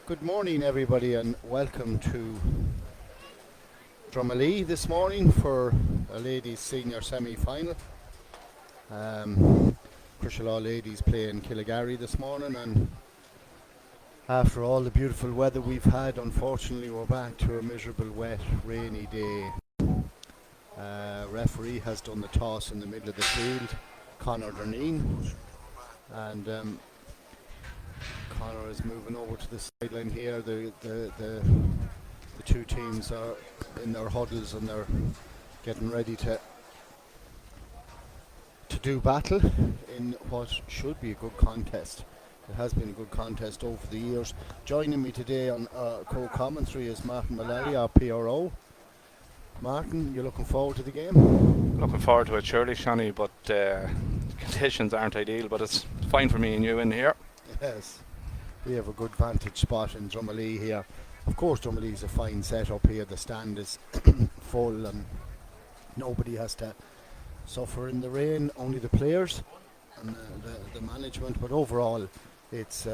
Good morning, everybody, and welcome to Drumalee this morning for a ladies' senior semi-final. Crushelaw ladies playing Killigarry this morning, and after all the beautiful weather we've had, unfortunately, we're back to a miserable, wet, rainy day. Referee has done the toss in the middle of the field, Conor Derneen, and Conor is moving over to the sideline here. The two teams are in their huddles and they're getting ready to do battle in what should be a good contest. It has been a good contest over the years. Joining me today on co-commentary is Martin Mullally, our PRO. Martin, you're looking forward to the game? Looking forward to it, surely, Shani, but conditions aren't ideal, but it's fine for me and you in here. Yes, we have a good vantage spot in Drumalee here. Of course, Drumalee is a fine setup here. The stand is full and nobody has to suffer in the rain, only the players and the management. But overall, it's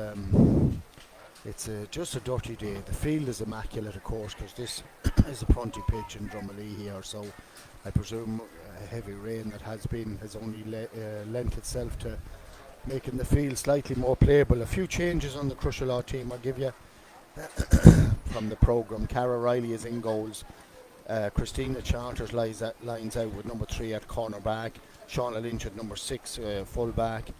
just a dirty day. The field is immaculate, of course, because this is a prunty pitch in Drumalee here. So I presume heavy rain that has only lent itself to making the field slightly more playable. A few changes on the Crushelaw team I'll give you from the programme. Cara Riley is in goals. Christina Charters lines out with number 3 at cornerback. Shauna Lynch at number 6 fullback,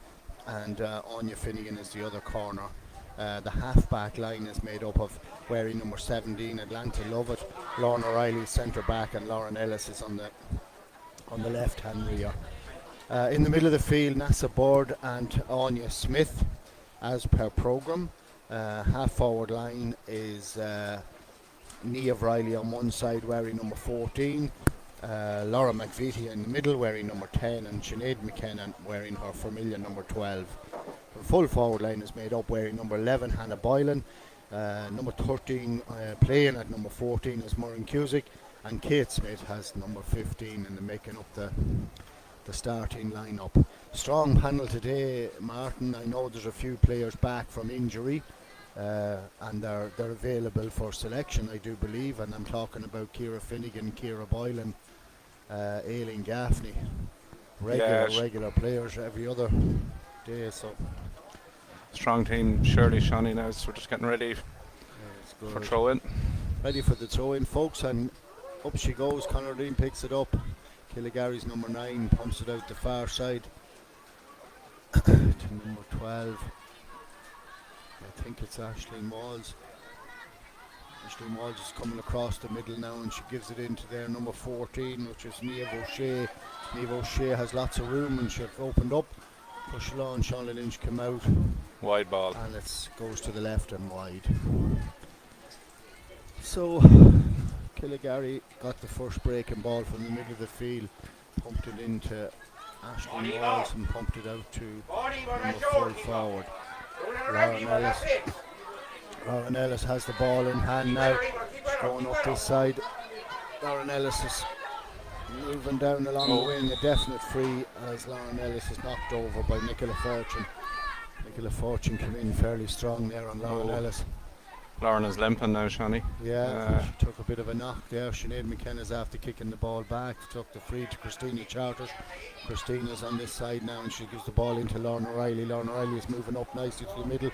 and Anya Finnegan is the other corner. The half-back line is made up of wearing number 17 Atlanta Lovett, Lorna Riley centre back, and Lauren Ellis is on the left-hand rear. In the middle of the field, Nasa Bird and Anya Smith, as per programme. Half-forward line is Niamh Riley on one side wearing number 14, Laura McVitie in the middle wearing number 10, and Sinead McKenna wearing her familiar number 12. The full forward line is made up wearing number 11 Hannah Boylan, number 13 playing at number 14 is Murren Cusick, and Kate Smith has number 15 in the making up the starting lineup. Strong panel today, Martin. I know there's a few players back from injury, and they're available for selection, I do believe, and I'm talking about Ciara Finnegan, Ciara Boylan, Aileen Gaffney, regular players every other day. So Strong team, surely, Shani, now, so we're just getting ready for throw-in. Ready for the throw-in, folks, and up she goes. Conor Dean picks it up. Killigary's number 9 pumps it out the far side to number 12. I think it's Aisling Walls. Aisling Walls is coming across the middle now, and she gives it into their number 14, which is Niamh O'Shea. Niamh O'Shea has lots of room and she's opened up. Crushelaw and Shauna Lynch come out. Wide ball. And it goes to the left and wide. So Killigary got the first breaking ball from the middle of the field, pumped it into Aisling Walls and pumped it out to number full forward, Lauren Ellis has the ball in hand now. She's going up this side. Lauren Ellis is moving down along the wing, a definite free as Lauren Ellis is knocked over by Nicola Fortune. Nicola Fortune came in fairly strong there on Lauren Ellis. Lauren is limping now, Shani. Yeah, she took a bit of a knock there. Sinead McKenna's after kicking the ball back, took the free to Christina Charters. Christina's on this side now and she gives the ball into Lorna Riley. Lorna Riley is moving up nicely to the middle.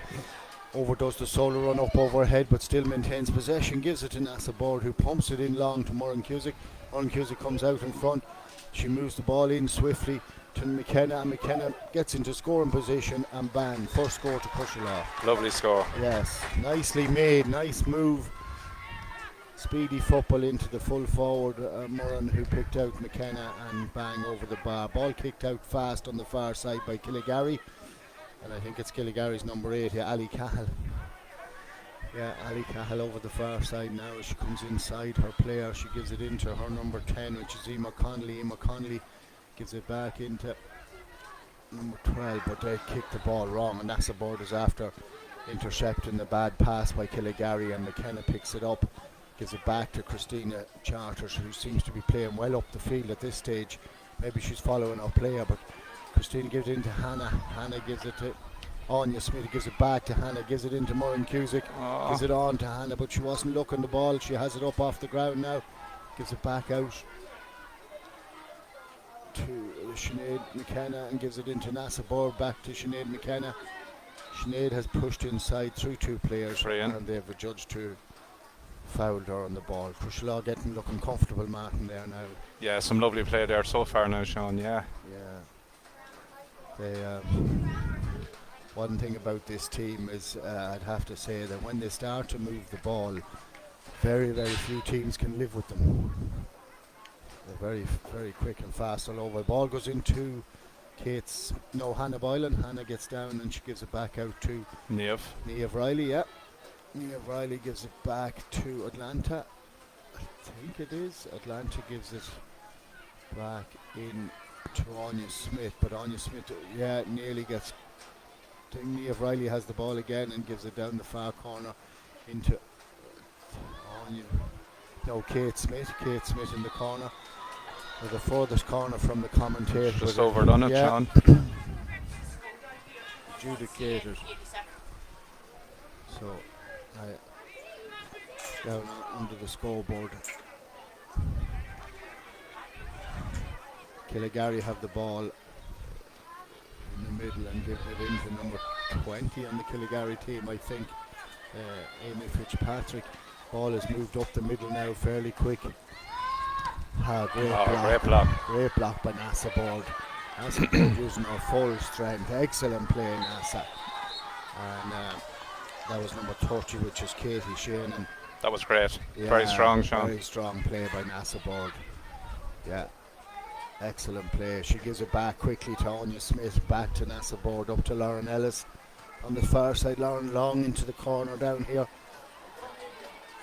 Overdoes the solo run up overhead but still maintains possession, gives it to Nasa Bird, who pumps it in long to Murren Cusick. Murren Cusick comes out in front. She moves the ball in swiftly to McKenna, and McKenna gets into scoring position, and bang, first score to Crushelaw. Lovely score. Yes, nicely made, nice move. Speedy football into the full forward, Murren, who picked out McKenna, and bang over the bar. Ball kicked out fast on the far side by Killigary, and I think it's Killigary's number 8 here, Ali Cahill. Yeah, Ali Cahill over the far side now as she comes inside her player. She gives it into her number 10, which is Emma Connolly. Emma Connolly gives it back into number 12, but they kicked the ball wrong, and Nasa Bird is after intercepting the bad pass by Killigary, and McKenna picks it up, gives it back to Christina Charters, who seems to be playing well up the field at this stage. Maybe she's following her player, but Christina gives it into Hannah. Hannah gives it to Anya Smith gives it back to Hannah, gives it into Moran Cusick, gives it on to Hannah, but she wasn't looking the ball. She has it up off the ground now, gives it back out to Sinead McKenna and gives it into Nasa Board, back to Sinead McKenna. Sinead has pushed inside through 2 players and they've adjudged to fouled her on the ball. Crushlaw looking comfortable, Martin, there now. Yeah, some lovely play there so far now, Sean. Yeah. They one thing about this team is I'd have to say that when they start to move the ball, very, very few teams can live with them. They're very, very quick and fast all over. The ball goes into Hannah Boylan. Hannah gets down and she gives it back out to Niamh Riley. Yeah, Niamh Riley gives it back to Atlanta. I think it is. Atlanta gives it back in to Anya Smith, but Anya Smith, nearly gets. I think Niamh Riley has the ball again and gives it down the far corner into Anya. No, Kate Smith. Kate Smith in the corner. The furthest corner from the commentator. Just overdone it, Sean. Adjudicated. So, down under the scoreboard. Killigary have the ball in the middle and giving it into number 20 on the Killigary team, I think. Amy Fitzpatrick. Ball is moved up the middle now fairly quick. Great block by Nasa Board. Nasa Board using her full strength. Excellent play, Nasa. And that was number 30, which is Katie Shane. And that was great. Very strong, Sean. Very strong play by Nasa Board. Yeah. Excellent play. She gives it back quickly to Anya Smith. Back to Nasa Board. Up to Lauren Ellis. On the far side, Lauren long into the corner down here.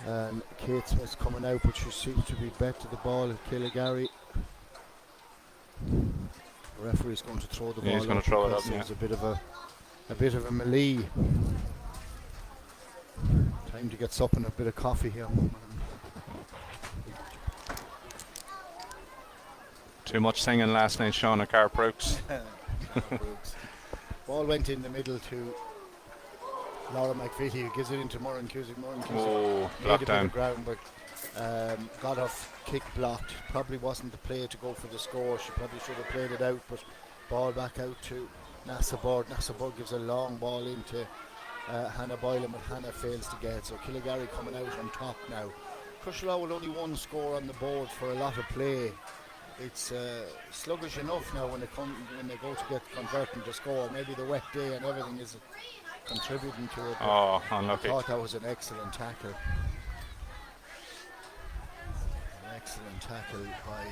And Kate Smith's coming out, but she seems to be bet to the ball at Killigary. The referee's going to throw the ball. He's going to throw it up. There's a bit of a melee. Time to get supping a bit of coffee here. Too much singing last night, Sean, at Carl Brooks. Ball went in the middle to Laura McVitie, who gives it into Moran Cusick. Blocked down. Ground, but got her kick blocked. Probably wasn't the play to go for the score. She probably should have played it out, but ball back out to Nasa Board. Nasa Board gives a long ball into Hannah Boylan, but Hannah fails to get it. So Killigary coming out on top now. Crushlaw with only 1 score on the board for a lot of play. It's sluggish enough now when they go to get converting to score. Maybe the wet day and everything is contributing to it. Unlucky. I thought that was an excellent tackle. An excellent tackle by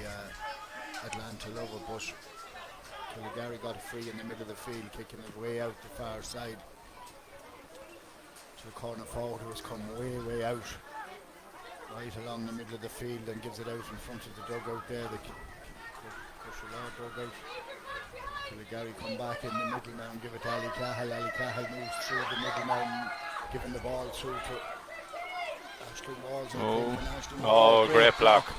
Atlanta Lover, but Killigary got a free in the middle of the field, kicking it way out the far side to the corner forward, who has come way out, right along the middle of the field, and gives it out in front of the dugout there. The dugout. Killigary come back in the middle now and give it to Ali Cahill. Ali Cahill moves through the middle now and giving the ball through to Ashling Walls. Great block.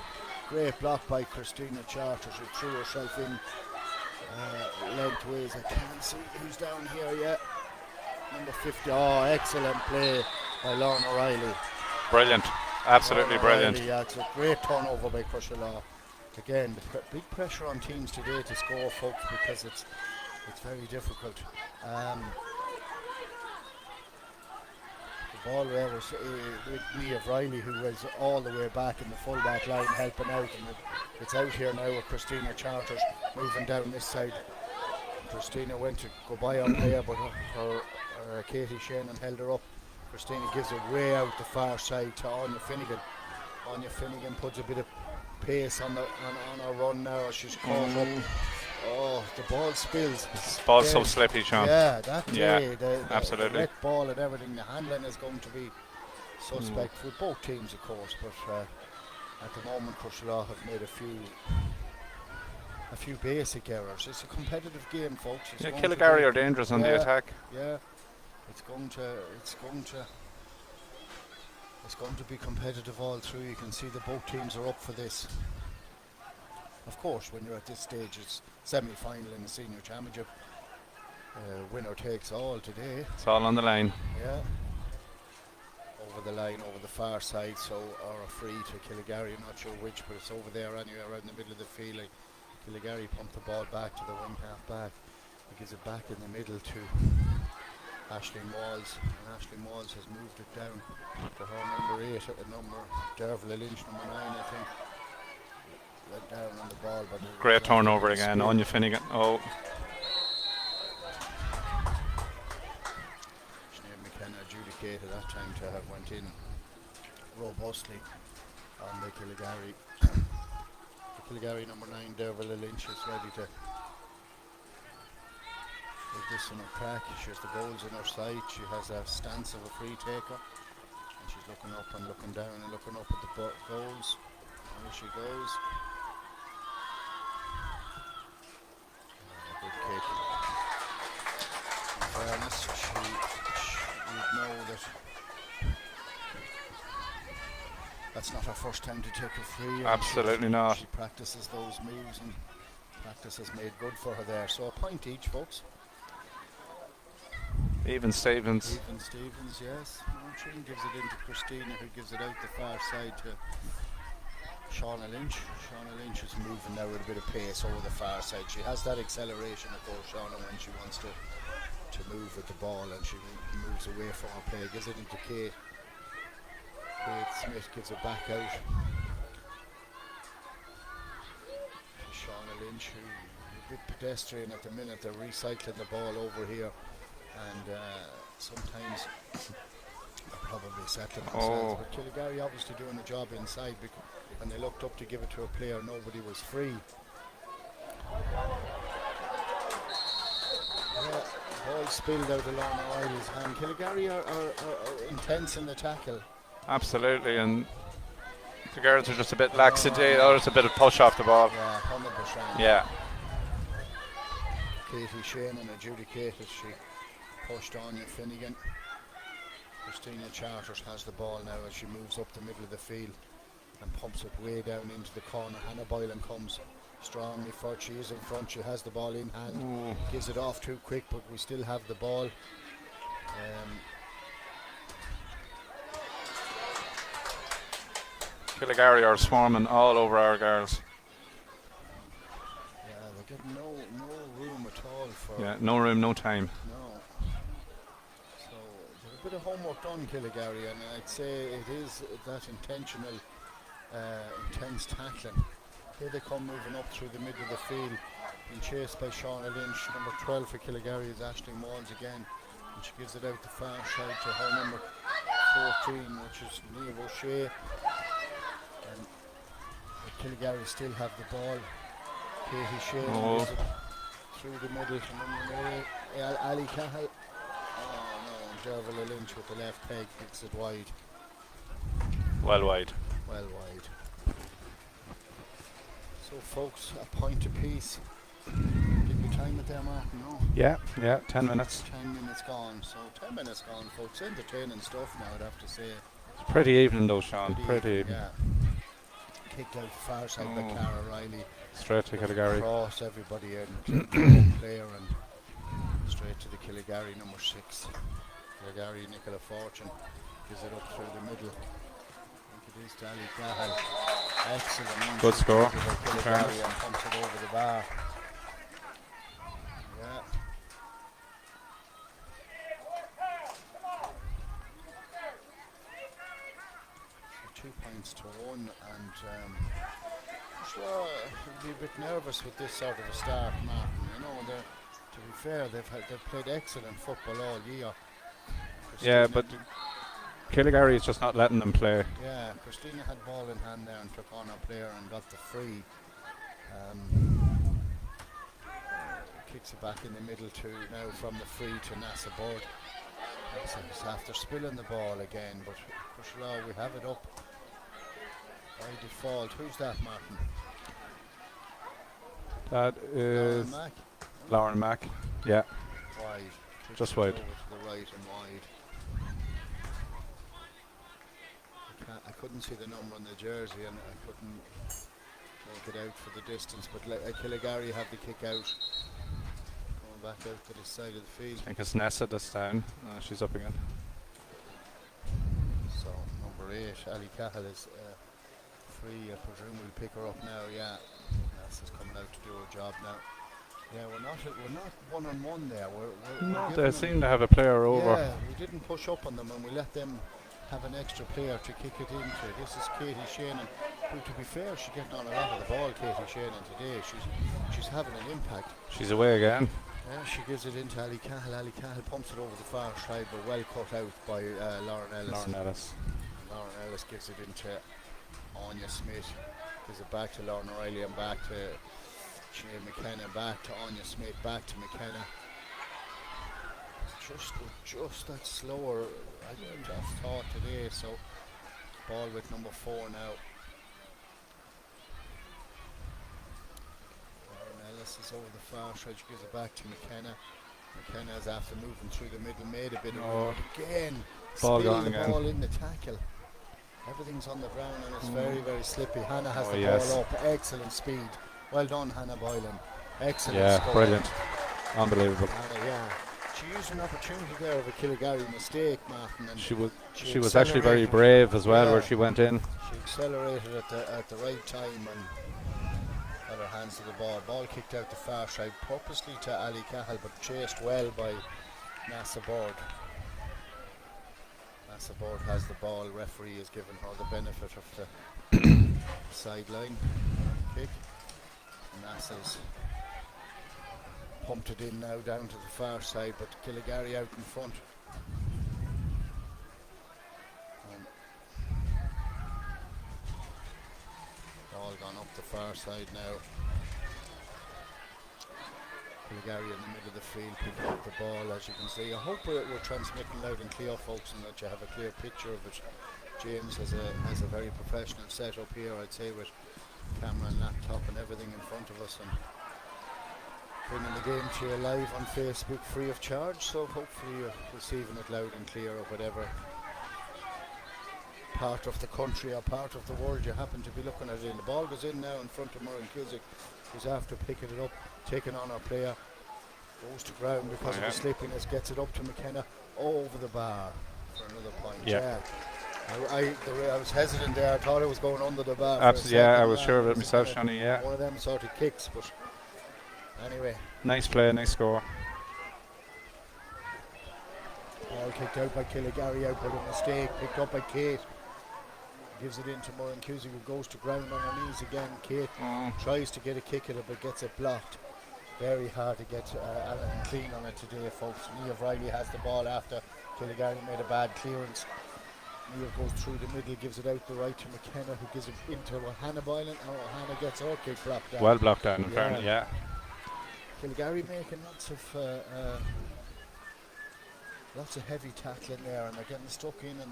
Great block by Christina Charters, who threw herself in lengthways. I can't see who's down here yet. Number 50. Excellent play by Lauren O'Reilly. Brilliant. Absolutely brilliant. Yeah, it's a great turnover by Crushlaw. Again, big pressure on teams today to score, folks, because it's very difficult. The ball there was with Niamh Riley, who was all the way back in the full-back line helping out, and it's out here now with Christina Charters moving down this side. Christina went to go by on there, but her Katie Shannon held her up. Christina gives it way out the far side to Anya Finnegan. Anya Finnegan puts a bit of pace on her run now. She's caught up. The ball spills. The ball's so slippy, Sean. Yeah, that day, absolutely. The wet ball and everything, the handling is going to be suspect for both teams, of course. But at the moment, Crushlaw have made a few basic errors. It's a competitive game, folks. Killigary are dangerous on the attack. Yeah, it's going to be competitive all through. You can see that both teams are up for this. Of course, when you're at this stage, it's semi-final in the senior championship. Winner takes all today. It's all on the line. Yeah. Over the line, over the far side, so or a free to Killigarry, I'm not sure which, but it's over there anyway, around the middle of the field. Like, Killigarry pumped the ball back to the wing half back. He gives it back in the middle to Ashling Walls, and Ashling Walls has moved it down to her number 8, Derval Lynch, number 9, I think. Went down on the ball, but Great turnover again. Anya Finnegan. Oh, Sinead McKenna adjudicated that time to have went in robustly on the Killigarry. The Killigarry number 9, Derval Lynch, is ready to give this one a crack. She has the goals in her sight. She has a stance of a free taker, and she's looking up and looking down and looking up at the goals. And here she goes. Good kick. In fairness, you'd know that that's not her first time to take a free. absolutely not. She practices those moves, and practice has made good for her there. So a point each, folks. Even Stevens. Even Stevens, yes. Martin gives it into Christina, who gives it out the far side to Shauna Lynch. Shauna Lynch is moving now with a bit of pace over the far side. She has that acceleration, of course, Shauna, when she wants to move with the ball, and she moves away from her play. Gives it into Kate. Kate Smith gives it back out to Shauna Lynch, who is a bit pedestrian at the minute. They're recycling the ball over here, and sometimes they're probably settling themselves. But Killigarry obviously doing a job inside, because when they looked up to give it to a player, nobody was free. Ball spilled out along O'Reilly's hand. Killigarry are intense in the tackle. Absolutely, and the girls are just a bit lax today. Oh, it's a bit of push off the ball. Yeah, 100%. Yeah. Katie Shannon adjudicated. She pushed Anya Finnegan. Christina Charters has the ball now as she moves up the middle of the field and pumps it way down into the corner. Hannah Boylan comes strongly for it. She is in front. She has the ball in hand. Ooh. Gives it off too quick, but we still have the ball. Killigarry are swarming all over our girls. Yeah, they get no room at all for. Yeah, no room, no time. No. So there's a bit of homework done, Killigarry, and I'd say it is that intentional, intense tackling. Here they come moving up through the middle of the field, being chased by Shauna Lynch. Number 12 for Killigarry is Ashling Walls again, and she gives it out the far side to her number 14, which is Niamh O'Shea. And Killigarry still have the ball. Katie Shane gives it through the middle to number 8, Ali Cahill. Oh no, Derval Lynch with the left peg kicks it wide. Well wide. Well wide. So folks, a point apiece. Did we time it there, Martin? No. Yeah, 10 minutes. 10 minutes gone. So 10 minutes gone, folks. Entertaining stuff now, I'd have to say. It's pretty even though, Sean. Pretty even. Yeah. Kicked out the far side by Cara Riley. Straight to Killigarry. Cross everybody in. Player and straight to the Killigarry number 6. Killigarry, Nicola Fortune gives it up through the middle. I think it is to Ali Cahill. Excellent. Good score. Killigarry and pumps it over the bar. Yeah. So 2 points to 1, and sure, you'll be a bit nervous with this sort of a start, Martin. You know, to be fair, they've played excellent football all year. Yeah, but Killigarry is just not letting them play. Yeah, Christina had ball in hand there and took on her player and got the free. Kicks it back in the middle to now from the free to Nasa Bird. It's after spilling the ball again, but Cushelaw, we have it up by default. Who's that, Martin? That is Lauren Mack? Lauren Mack. Yeah, Wide. just wide. Over to the right and wide. I couldn't see the number on the jersey and I couldn't make it out for the distance, but Killigarry had the kick out. Going back out to the side of the field. I think it's Nessa that's down. She's up again. So number 8, Ali Cahill is free. I presume we'll pick her up now. Yeah, Nessa's coming out to do her job now. Yeah, we're not one-on-one there. No, they seem to have a player over. Yeah, we didn't push up on them and we let them have an extra player to kick it into. This is Katie Shannon. Well, to be fair, she's getting on a lot of the ball, Katie Shannon, today. She's having an impact. She's away again. Yeah, she gives it into Ali Cahill. Ali Cahill pumps it over the far side, but well cut out by Lauren Ellis. Lauren Ellis gives it into Anya Smith. Gives it back to Lauren O'Reilly and back to Sinead McKenna, back to Anya Smith, back to McKenna. Just that slower, I just thought today. So ball with number 4 now. Lauren Ellis is over the far side. She gives it back to McKenna. McKenna is after moving through the middle, made a bit of room again. Ball Spill gone the again. ball in the tackle. Everything's on the ground and it's very, very slippy. Hannah has the yes. ball up. Excellent speed. Well done, Hannah Boylan. Excellent. Yeah, score. brilliant. Unbelievable. Hannah, yeah. She used an opportunity there of a Kilgary mistake, Martin. And She was actually very brave as well, where she went in. She accelerated at the right time and got her hands to the ball. Ball kicked out the far side purposely to Ali Cahill, but chased well by Nasa Board. Nasa Board has the ball. Referee has given her the benefit of the sideline kick. Nasa's pumped it in now down to the far side, but Kilgary out in front. All gone up the far side now. Kilgary in the middle of the field picking up the ball, as you can see. I hope we're transmitting loud and clear, folks, and that you have a clear picture of it. James has a very professional setup here, I'd say, with camera and laptop and everything in front of us, and bringing the game to you live on Facebook free of charge. So hopefully you're receiving it loud and clear, or whatever part of the country or part of the world you happen to be looking at it in. The ball goes in now in front of Murray Cusick, who's after picking it up, taking on our player, goes to ground because of the slippiness, gets it up to McKenna, over the bar for another point. Yeah. I was hesitant there. I thought it was going under the bar. Absolutely, yeah, I was sure of it myself, Shani. Yeah. One of them sort of kicks, but anyway. Nice play, nice score. Ball kicked out by Kilgary, out by a mistake, picked up by Kate. Gives it into Murray Cusick, who goes to ground on her knees again. Kate tries to get a kick at it, but gets it blocked. Very hard to get Alan clean on it today, folks. Niamh Riley has the ball after Kilgary made a bad clearance. Niamh goes through the middle, gives it out the right to McKenna, who gives it into Hannah Boylan. Hannah gets her kick blocked down. Well blocked down, in fairness, yeah. Kilgary making lots of heavy tackling there, and they're getting stuck in. And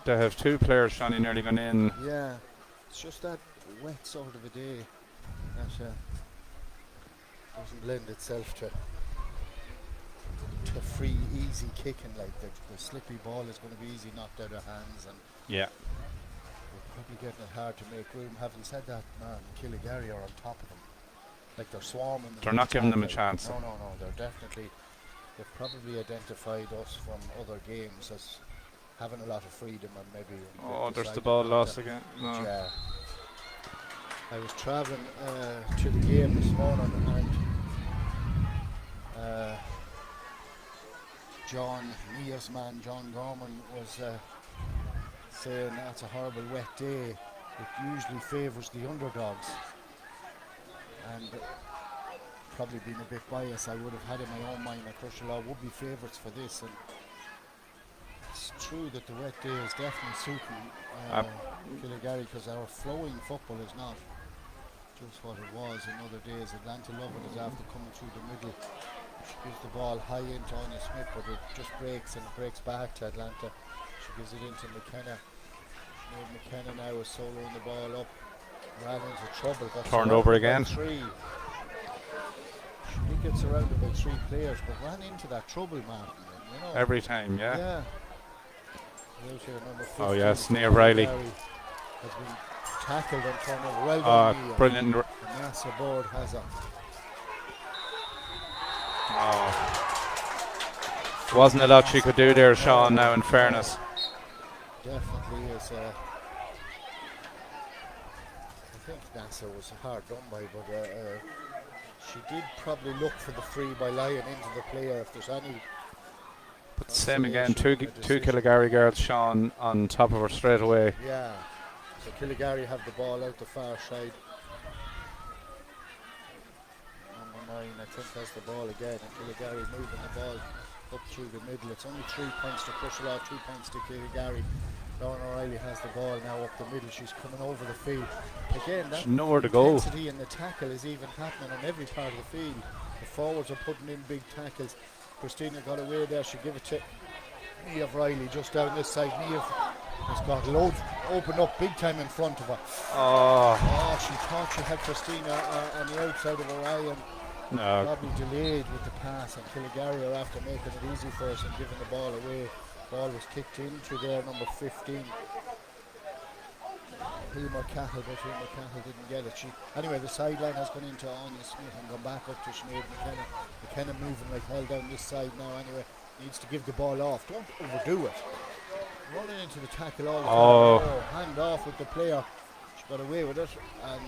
They have 2 players, Shani, nearly gone in. Yeah, it's just that wet sort of a day that doesn't lend itself to free, easy kicking. Like the slippy ball is going to be easy knocked out of hands, and we're probably getting it hard to make room. Having said that, man, Kilgary are on top of them. Like they're swarming. They're not giving them a chance. No, they're definitely. They've probably identified us from other games as having a lot of freedom, and maybe. There's the ball lost again. No. Yeah. I was travelling to the game this morning, and Niamh's man, John Gorman, was saying that's a horrible wet day. It usually favours the underdogs, and probably being a bit biased, I would have had in my own mind that Crusherlaw would be favourites for this, and it's true that the wet day is definitely suiting Kilgary, because our flowing football is not just what it was in other days. Atlanta Lovett is after coming through the middle. She gives the ball high into Anya Smith, but it just breaks, and it breaks back to Atlanta. She gives it into McKenna. McKenna now is soloing the ball up, ran into trouble, got turned over again. He gets surrounded by 3 players, but ran into that trouble, Martin. You know. Every time, yeah. Yeah. Oh yes, Niamh Riley has been tackled and turned over. Well done, Niamh. Brilliant. The Nasa Board has a Oh. Wasn't a lot she could do there, Sean, now in fairness. Definitely is. I think NASA was hard done by, but she did probably look for the free by lying into the player if there's any. But same again, consolation in two the decision. Killigary girls, Sean, on top of her straight away. Yeah. So Killigary have the ball out the far side. Number 9, I think, has the ball again, and Killigary moving the ball up through the middle. It's only 3 points to Crushala, 2 points to Killigary. Lauren O'Reilly has the ball now up the middle. She's coming over the field. Again, that There's nowhere to go. intensity in the tackle is even happening on every part of the field. The forwards are putting in big tackles. Christina got away there. She give it to Niamh Riley just down this side. Niamh has got loads open up big time in front of her. Oh, She thought she had Christina on the outside of her eye and no. probably delayed with the pass, and Killigary are after making it easy for us and giving the ball away. Ball was kicked into there, number 15. Huma Cahill, but Huma Cahill didn't get it. Anyway, the sideline has gone into Anya Smith and gone back up to Sinead McKenna. McKenna moving like hell down this side now anyway. Needs to give the ball off. Don't overdo it. Running into the tackle all the time. Hand off with the player. She got away with it and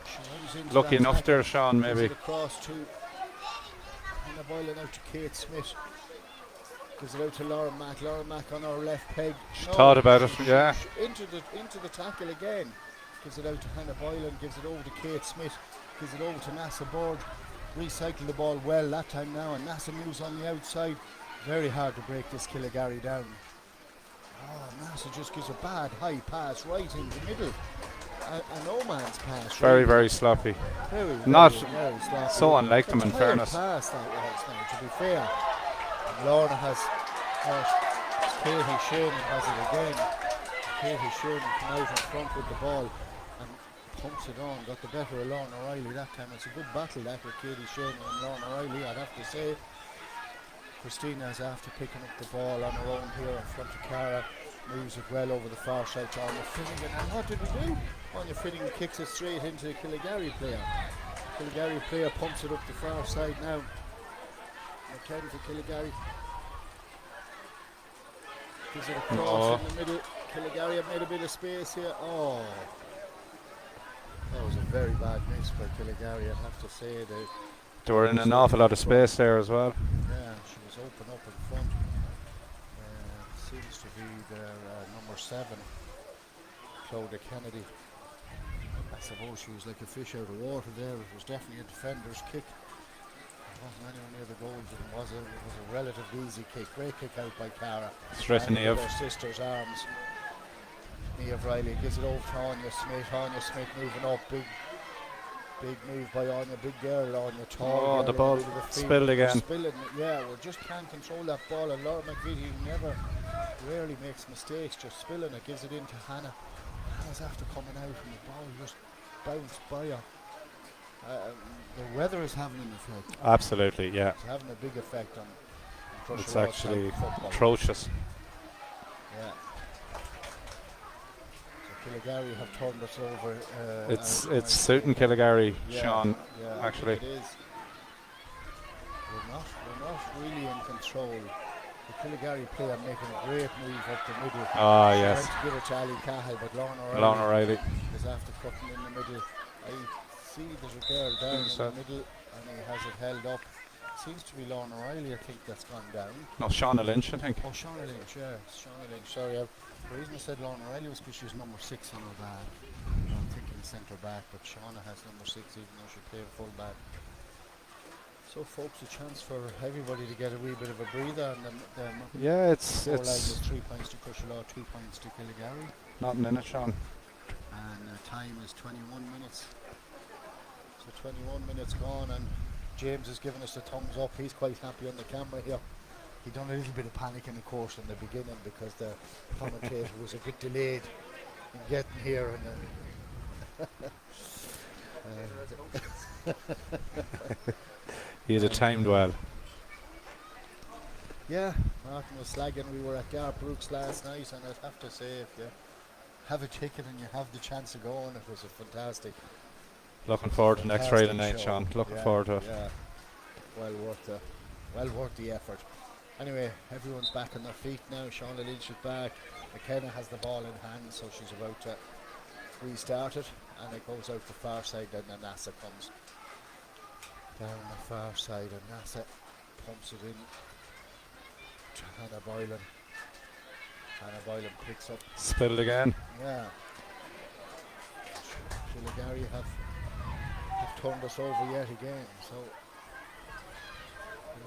she runs into Lucky that enough tackle. there, Sean, maybe. Gives it across to Hannah Boylan out to Kate Smith. Gives it out to Lauren Mack. Lauren Mack on her left peg. She thought about it, yeah. Into the tackle again. Gives it out to Hannah Boylan. Gives it over to Kate Smith. Gives it over to Nasa Board. Recycle the ball well that time now, and Nasa moves on the outside. Very hard to break this Killigary down. Nasa just gives a bad high pass right in the middle. A no man's pass. Very, very sloppy. Very sloppy. So unlike them, in fairness. Pass that was now, to be fair. Lorna has Katie Shannon has it again. Katie Shannon come out in front with the ball and pumps it on. Got the better of Lorna O'Reilly that time. It's a good battle that with Katie Shannon and Lorna O'Reilly, I'd have to say. Christina's after picking up the ball on her own here in front of Cara. Moves it well over the far side to Anya Finnegan. And what did we do? Anya Finnegan kicks it straight into the Killigary player. Killigary player pumps it up the far side now. McKenna for Killigary. Gives it across in the middle. Killigary have made a bit of space here. That was a very bad miss for Killigary, I'd have to say. They were in an awful lot of space there as well. Yeah, she was open up in front. Seems to be their number 7, Clodagh Kennedy. I suppose she was like a fish out of water there. It was definitely a defender's kick. It wasn't anywhere near the goals. It was a relatively easy kick. Great kick out by Cara. Straight to Niamh. Her sister's arms. Niamh Riley gives it over to Anya Smith. Anya Smith moving up. Big move by Anya. Big girl, Anya. Tall. The ball spilled again. Yeah, we just can't control that ball. And Laura McVitie rarely makes mistakes. Just spilling it. Gives it into Hannah. Hannah's after coming out and the ball just bounced by her. The weather is having an effect. Absolutely, yeah. It's having a big effect on Crusher. It's actually atrocious. Yeah. So Killigary have turned us over. It's suiting Killigary, Sean, actually. It is. We're not really in control. The Killigary player making a great move up the middle. Yes. Trying to give it to Ali Cahill, but Lorna O'Reilly is after cutting in the middle. I see there's a girl down in the middle and he has it held up. Seems to be Lorna O'Reilly, I think, that's gone down. No, Shauna Lynch, I think. Oh, Shauna Lynch, yeah. Shauna Lynch, sorry. The reason I said Lorna O'Reilly was because she's number 6 on her bag. I'm thinking centre back, but Shauna has number 6 even though she played full back. So, folks, a chance for everybody to get a wee bit of a breather. And it's 3 points to Crusher, 2 points to Killigary. Nothing in it, Sean. And time is 21 minutes. So 21 minutes gone, and James has given us the thumbs up. He's quite happy on the camera here. He done a little bit of panic in the course in the beginning because the commentator was a bit delayed in getting here. And He had it timed well. Yeah, Martin was slagging. We were at Garth Brooks last night, and I'd have to say, if you have a ticket and you have the chance of going, it was a fantastic. Looking forward to next Friday night, show. Sean. Looking forward to it. Yeah, well worth the well worth the effort. Anyway, everyone's back on their feet now. Shauna Lynch is back. McKenna has the ball in hand, so she's about to restart it, and it goes out the far side, and then NASA comes down the far side, and NASA pumps it in to Hannah Boylan. Hannah Boylan picks up. Spilled again. Yeah. Killigary have turned us over yet again, so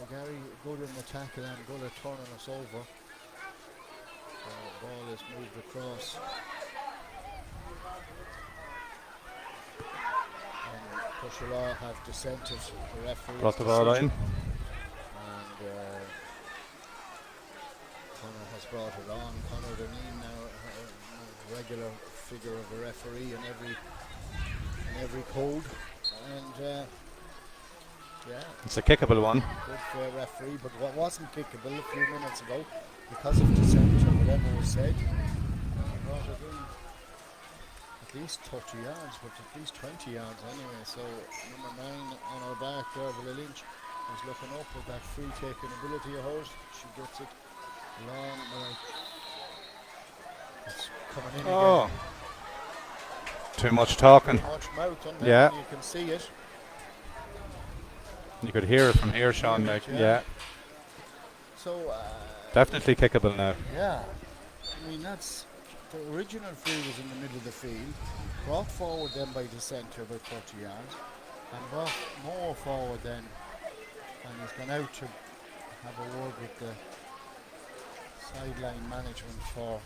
Killigary good in the tackle and good at turning us over. So the ball is moved across. And Cushelaw have dissented the referee. Brought the ball in. And Connor has brought it on. Connor Deneen now a regular figure of a referee in every code. And yeah, it's a kickable one. Good fair referee, but what wasn't kickable a few minutes ago, because of dissent or whatever was said, brought it in at least 30 yards, but at least 20 yards anyway. So number 9 on our back, Dervla Lynch, is looking up with that free taking ability of hers. She gets it long, it's coming in again. Too much talking. Too much mouth on there, Yeah. you can see it. You could hear it from here, Sean. Like, yeah. So Definitely kickable now. yeah, I mean that's the original free was in the middle of the field, brought forward then by the centre about 30 yards, and brought more forward then, and he's gone out to have a word with the sideline management for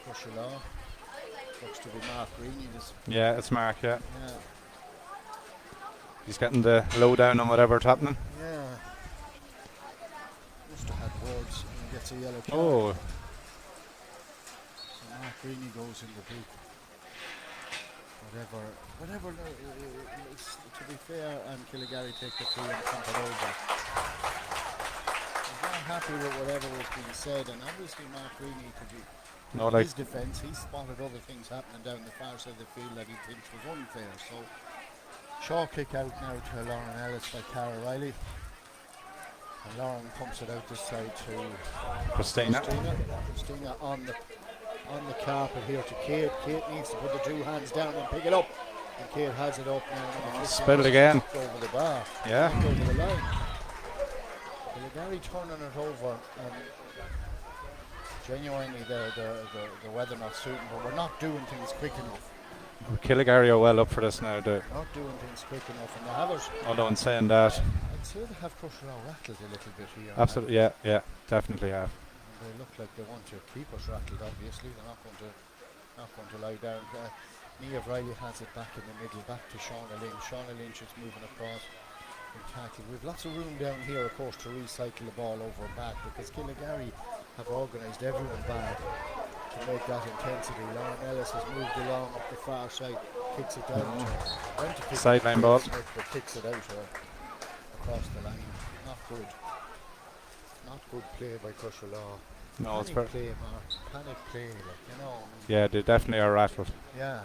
Cushelaw. Looks to be Mark Greeny. Yeah, it's Mark, yeah. Yeah. He's getting the lowdown on whatever's happening. Yeah. Must have had words and gets a yellow card. Oh. So Mark Greeny goes in the booth. Whatever. To be fair, and Killigary take the free and pump it over. He's not happy with whatever was being said, and obviously Mark Greeny could be. No, In like his defence, he spotted other things happening down the far side of the field that he thinks was unfair. So, Shaw kick out now to Lauren Ellis by Cara Riley. And Lauren pumps it out this side to Christina. Christina on the carpet here to Kate. Kate needs to put the two hands down and pick it up. And Kate has it up now. Spilled again. Over the bar. Yeah. Over the line. Gary turning it over. Genuinely, the weather not suiting, but we're not doing things quick enough. Killigary are well up for this now. Not doing things quick enough, and the Havers. Although in saying that, I'd say they have Cushelaw rattled a little bit here. absolutely, yeah, definitely have. They look like they want to keep us rattled. Obviously, they're not going to lie down. Nia Riley has it back in the middle, back to Shauna Lynch. Shauna Lynch is moving across. We've lots of room down here, of course, to recycle the ball over and back, because Killigary have organised everyone back to make that intensity. Lauren Ellis has moved along up the far side, kicks it down to Sideline ball. but kicks it out across the line. Not good. Not good play by Cushelaw. No, it's panic play, Mark. Panic play, like, you know. Yeah, they definitely are rattled. Yeah.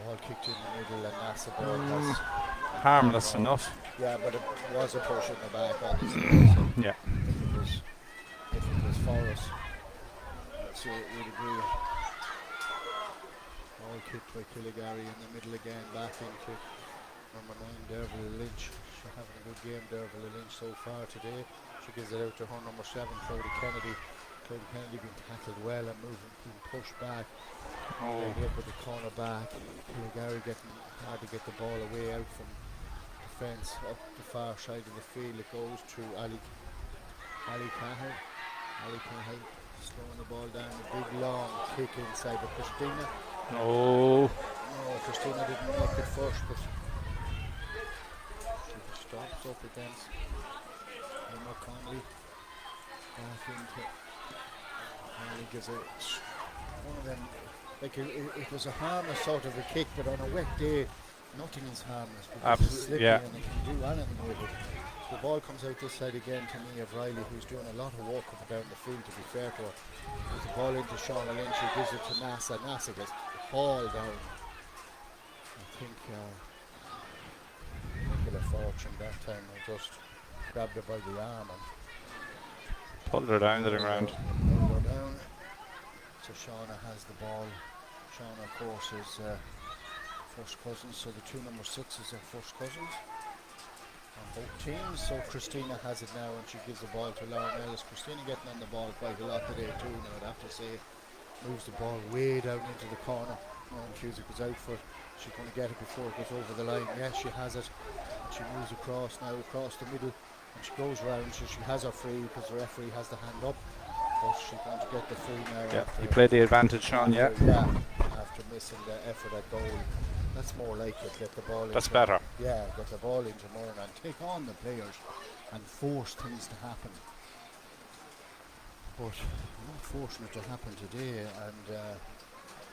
Ball kicked in the middle, and that's the ball has harmless enough. Yeah, but it was a push in the back, obviously. So yeah. If it was for us, so we'd agree. Ball kicked by Killigary in the middle again, back into number 9, Dervla Lynch. She's having a good game, Dervla Lynch, so far today. She gives it out to her number 7, Claudia Kennedy. Claudia Kennedy being tackled well and being pushed back. They up with the corner back. Killigary getting hard to get the ball away out from defence up the far side of the field. It goes to Ali Cahill. Ali Cahill slowing the ball down. A big long kick inside, but Christina. No, Christina didn't make it first, but she stops up against Emma Conley. Back into. Conley gives it one of them. Like it was a harmless sort of a kick, but on a wet day, nothing is harmless. Absolutely, yeah. And it can do anything with it. The ball comes out this side again to Nia Riley, who's doing a lot of work up and down the field, to be fair to her. Gives the ball into Shauna Lynch, who gives it to NASA. NASA gets hauled down. I think immaculate fortune that time. I just grabbed her by the arm and Pulled her down to the ground. pulled her down. So Shauna has the ball. Shauna, of course, is first cousins, so the two number 6s are first cousins on both teams. So Christina has it now and she gives the ball to Lauren Ellis. Christina getting on the ball quite a lot today too, now I'd have to say. Moves the ball way down into the corner. Lauren Cusick goes out for it. She's going to get it before it goes over the line. Yes, she has it. And she moves across now, across the middle. And she goes round, so she has her free because the referee has the hand up. But she's going to get the free now. Yeah, you played the advantage, Sean, yeah. Yeah, after missing the effort at goal. That's more like it. Get the ball That's into, better. yeah, get the ball into Murren and take on the players and force things to happen. But not fortunate to happen today, and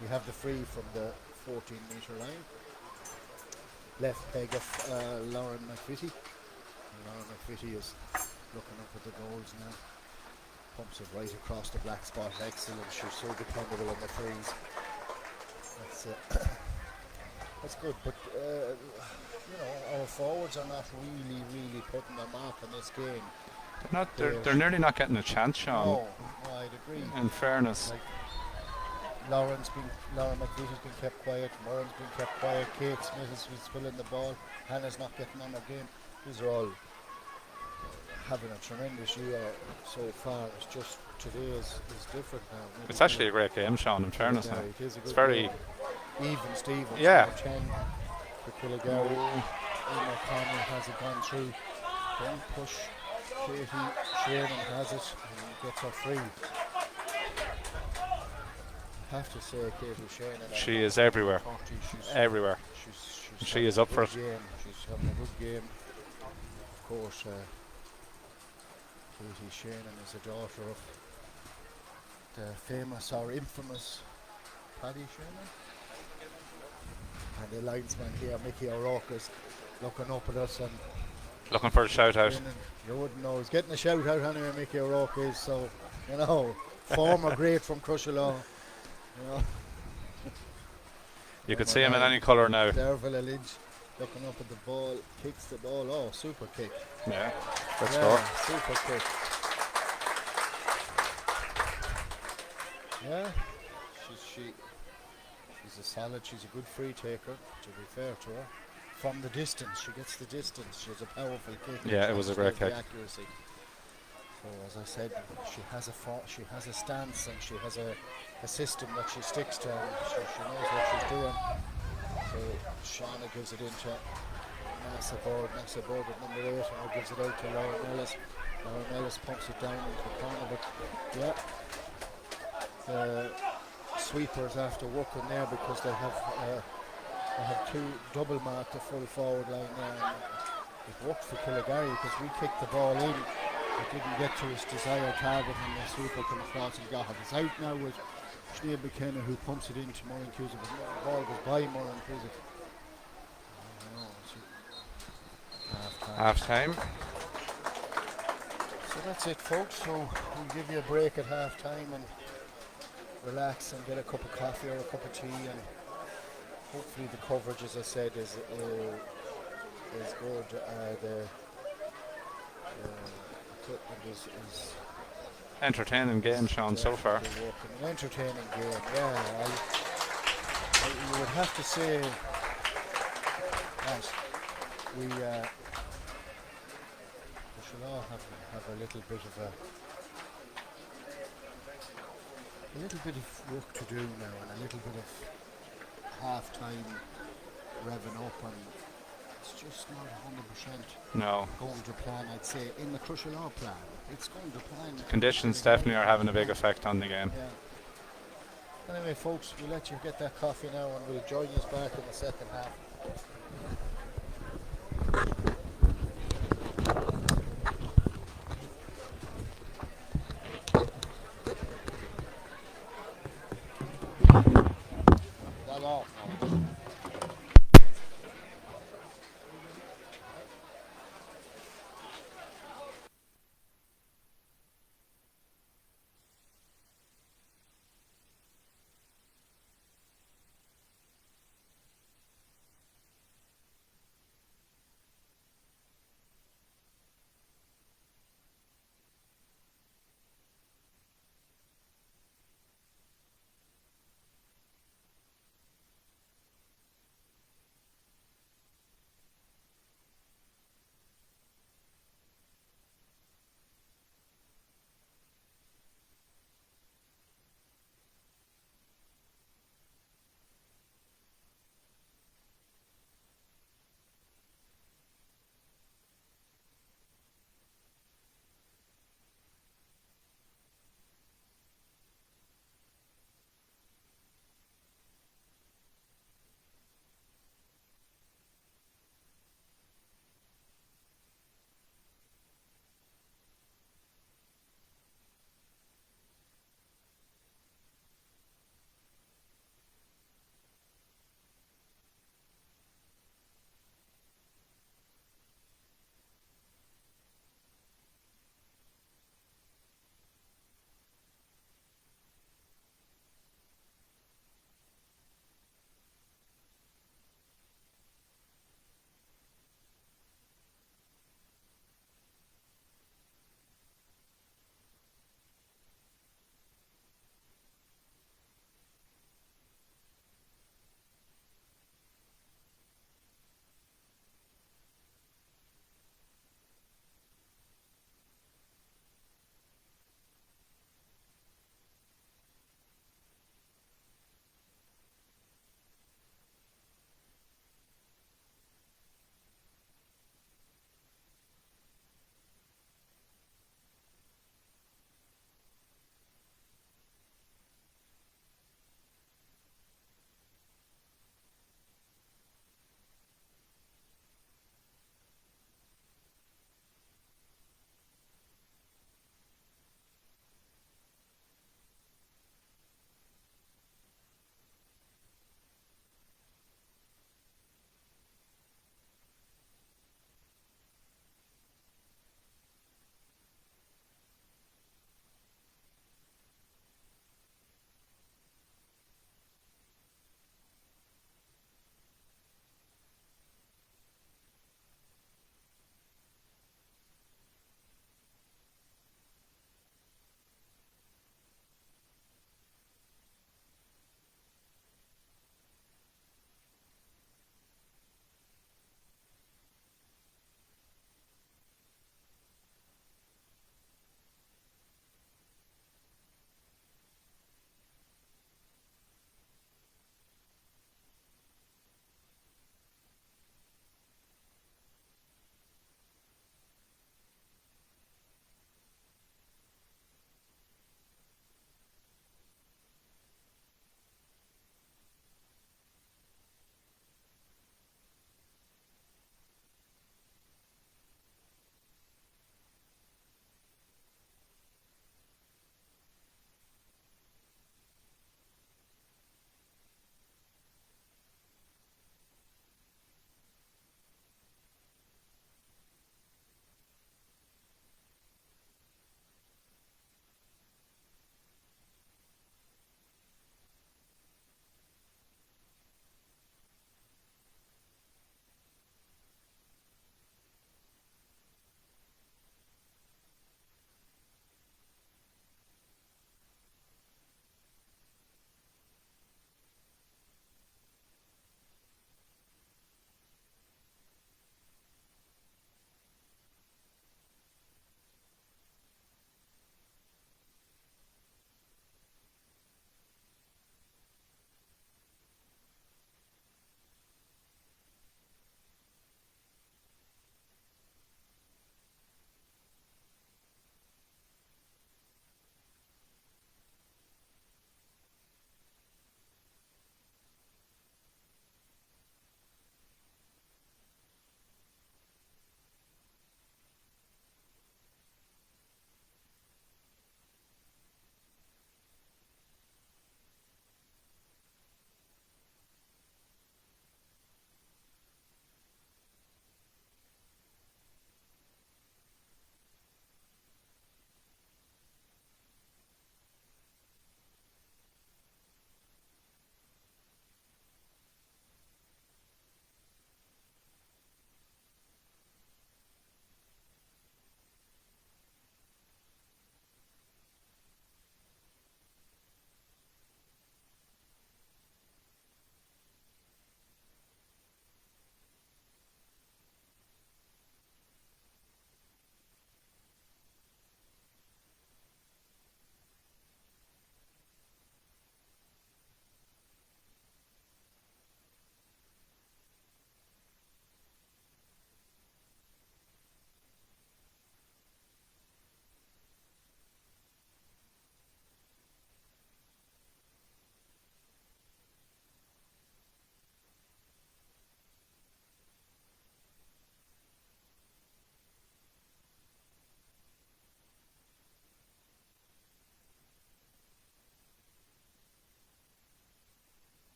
we have the free from the 14-metre line. Left peg of Lauren McVitie. Lauren McVitie is looking up at the goals now. Pumps it right across the black spot. Excellent. She's so dependable on the frees. That's good. But our forwards are not really putting their mark on this game. They're nearly not getting a chance, Sean. No, I'd agree. In fairness. Like, Lauren McVitie's been kept quiet, Murren's been kept quiet, Kate Smith has been spilling the ball, Hannah's not getting on her game. These are all having a tremendous year so far. It's just today is different now. Maybe It's actually a great game, Sean, in fairness. Yeah, Now. it is a good It's very... game. Even Stevens, Yeah. 10 for Killigary. Emma Conley has it gone through. Don't push. Katie Shannon has it and gets her free. I have to say, Katie Shannon. She is everywhere. Everywhere. She is up for it. She's having a good game. Of course, Katie Shannon is the daughter of the famous or infamous Paddy Shannon. And the linesman here, Mickey O'Rourke, is looking up at us and looking for a shout out. You wouldn't know. He's getting a shout out anyway, Mickey O'Rourke is, so, former great from Crusherlaw. You could see him in any colour now. Derville Lynch looking up at the ball, kicks the ball. Oh, super kick. Yeah, let's go. Super kick. Yeah, she's a solid, she's a good free taker, to be fair to her. From the distance, she gets the distance. She has a powerful kick. Yeah, it was a great kick. Accuracy. So as I said, she has a stance and she has a system that she sticks to, and she knows what she's doing. So Shauna gives it into Nasa Board at number 8, and gives it out to Lauren Ellis. Lauren Ellis pumps it down into the corner, but yeah, the sweepers after working there because they have two double marked the full forward line there, and it worked for Killigary because we kicked the ball in. It didn't get to its desired target, and the sweeper came across and got it. It's out now with Sinead McKenna, who pumps it into Murren Cusick. The ball goes by Murren Cusick. Half time. So that's it, folks. So we'll give you a break at half time and relax and get a cup of coffee or a cup of tea, and hopefully the coverage, as I said, is good. The equipment is entertaining game, Sean, so far. An entertaining game, yeah. You would have to say that we should all have a little bit of work to do now, and a little bit of half time revving up, and it's just not 100% going to plan. I'd say in the Crusherlaw plan, it's going to plan. Conditions definitely are having a big effect on the game. Yeah. Anyway, folks, we'll let you get that coffee now, and we'll join you back in the second half.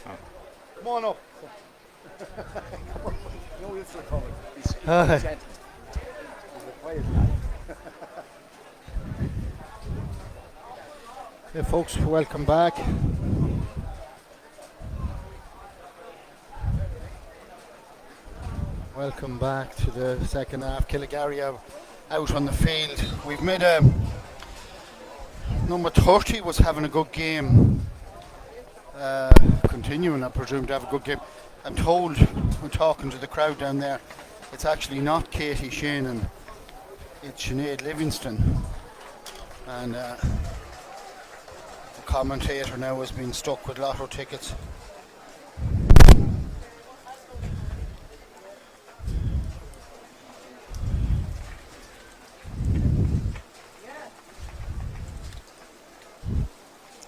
Come on up. No, it's recovered. He's Hi. gentle. He's a quiet lad. Hey folks, welcome back. Welcome back to the second half. Killygarry out on the field. We've made number 30 was having a good game. Continuing, I presume, to have a good game. I'm told, when talking to the crowd down there, it's actually not Katie Shannon, it's Sinead Livingston. And the commentator now has been stuck with lotto tickets.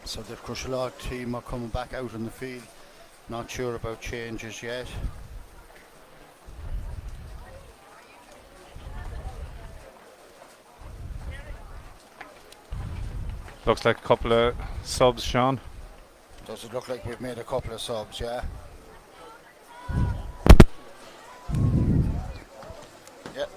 So the Crushalog team are coming back out on the field. Not sure about changes yet. Looks like a couple of subs, Sean. Does it look like we've made a couple of subs, yeah? Yep.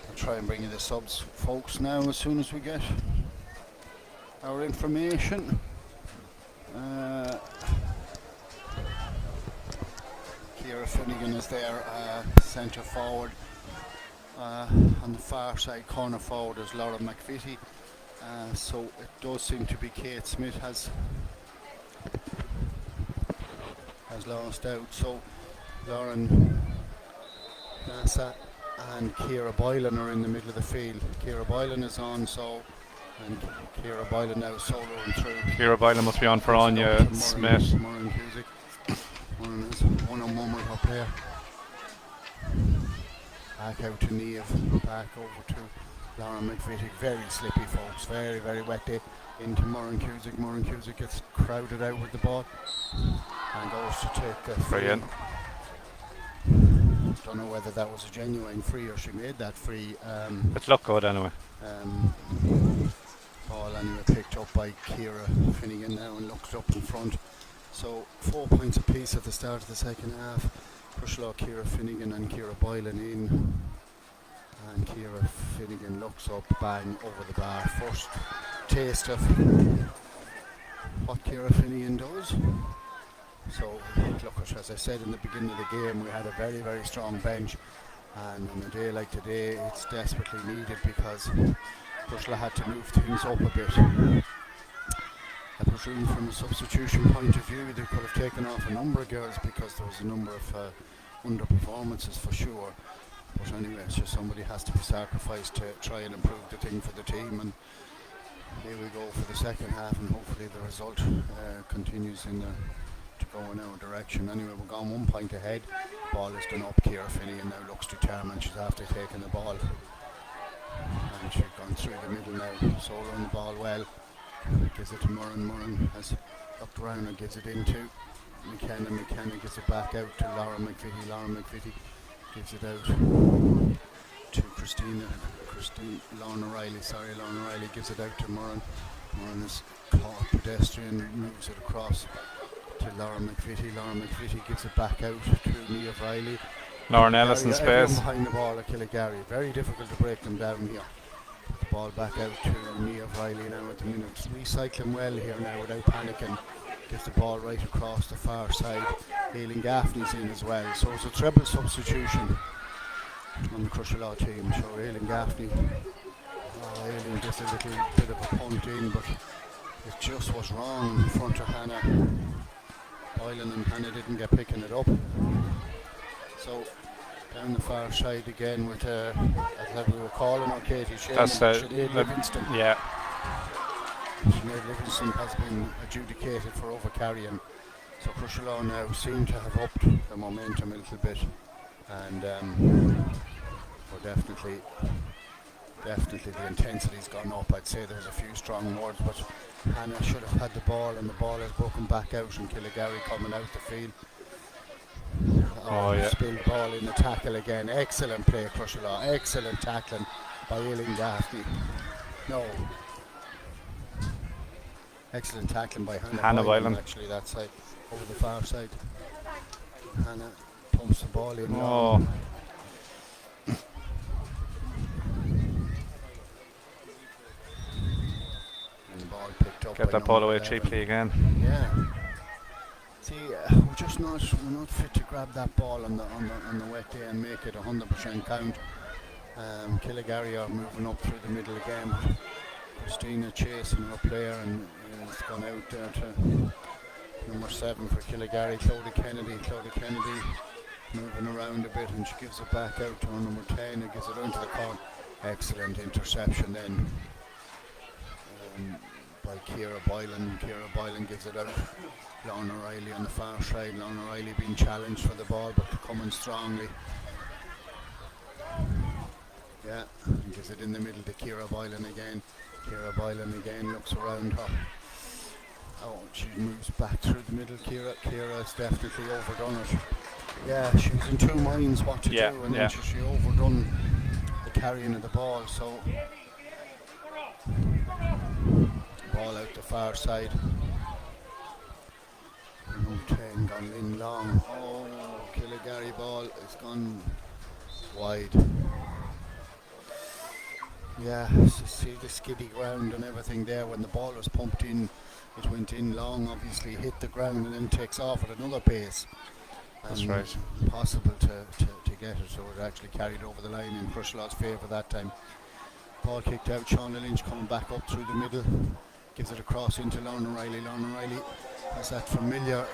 I'll try and bring you the subs, folks, now as soon as we get our information. Ciara Finnegan is there, centre forward. On the far side, corner forward, is Laura McVitie. So it does seem to be Kate Smith has lost out. So Lauren Nassa and Ciara Boylan are in the middle of the field. Ciara Boylan is on, so, and Ciara Boylan now soloing through. Ciara Boylan must be on for Anya Smith. Murren Cusick. Murren is one-on-one with her player. Back out to Niamh, back over to Laura McVitie. Very slippy, folks, very, very wet day into Murren Cusick. Murren Cusick gets crowded out with the ball and goes to take the free. Brilliant. Don't know whether that was a genuine free or she made that free. It looked good anyway. Ball anyway picked up by Ciara Finnegan now and looked up in front. So 4 points apiece at the start of the second half. Crushalog, Ciara Finnegan and Ciara Boylan in. And Ciara Finnegan looks up, bang, over the bar. First taste of what Ciara Finnegan does. So, look, as I said in the beginning of the game, we had a very, very strong bench. And on a day like today, it's desperately needed because Crushalog had to move things up a bit. I presume from a substitution point of view they could have taken off a number of girls because there was a number of underperformances for sure. But anyway, it's just somebody has to be sacrificed to try and improve the thing for the team. And here we go for the second half, and hopefully the result continues to go in our direction. Anyway, we're gone 1 point ahead. Ball is done up. Ciara Finnegan now looks determined. She's after taking the ball. And she's gone through the middle now, soloing the ball well. Gives it to Murren. Murren has looked around and gives it into McKenna. McKenna gives it back out to Laura McVitie. Laura McVitie gives it out to Lorna Riley. Lorna Riley gives it out to Murren. Murren is caught pedestrian, moves it across to Laura McVitie. Laura McVitie gives it back out to Niamh Riley. Lauren Ellis in space. Behind the ball at Killygarry. Very difficult to break them down here. The ball back out to Niamh Riley now at the minute. Recycling well here now without panicking. Gives the ball right across the far side. Aileen Gaffney's in as well. So it's a treble substitution on the Crushalog team. So Aileen Gaffney. Aileen gets a little bit of a punt in, but it just was wrong in front of Hannah Boylan, and Hannah didn't get picking it up. So down the far side again with as we were calling her, Katie Shannon, Sinead Livingston. Yeah. Sinead Livingston has been adjudicated for overcarrying. So Crushalog now seem to have upped the momentum a little bit, and we're definitely the intensity's gone up. I'd say there's a few strong words, but Hannah should have had the ball, and the ball has broken back out, and Killygarry coming out the field. Spilled ball in the tackle again. Excellent play, Crushalog. Excellent tackling by Aileen Gaffney. No. Excellent tackling by Hannah Boylan, Boylan. actually, that side, over the far side. Hannah pumps the ball in. Oh, long. And the ball picked up get by that ball number away 11. cheaply again. Yeah. See, we're not fit to grab that ball on the wet day and make it 100% count. Killigary are moving up through the middle again. Christina chasing her player, and it's gone out there to number 7 for Killigary, Clodagh Kennedy. Clodagh Kennedy moving around a bit, and she gives it back out to her number 10, who gives it into the corner. Excellent interception then by Ciara Boylan. Ciara Boylan gives it out. Lorna Riley on the far side. Lorna Riley being challenged for the ball, but coming strongly. Yeah, and gives it in the middle to Ciara Boylan again. Ciara Boylan again looks around her. Oh, she moves back through the middle. Ciara's definitely overdone it. Yeah, she was in two minds what to do, and then she overdone the carrying of the ball. So ball out the far side. Number 10 gone in long. Oh, Killigary ball has gone wide. Yeah, so see the skiddy ground and everything there. When the ball was pumped in, it went in long, obviously hit the ground and then takes off at another pace. That's right. Impossible to get it, so it actually carried over the line in Crushlaw's favour that time. Ball kicked out. Shauna Lynch coming back up through the middle. Gives it across into Lorna Riley. Lorna Riley has that familiar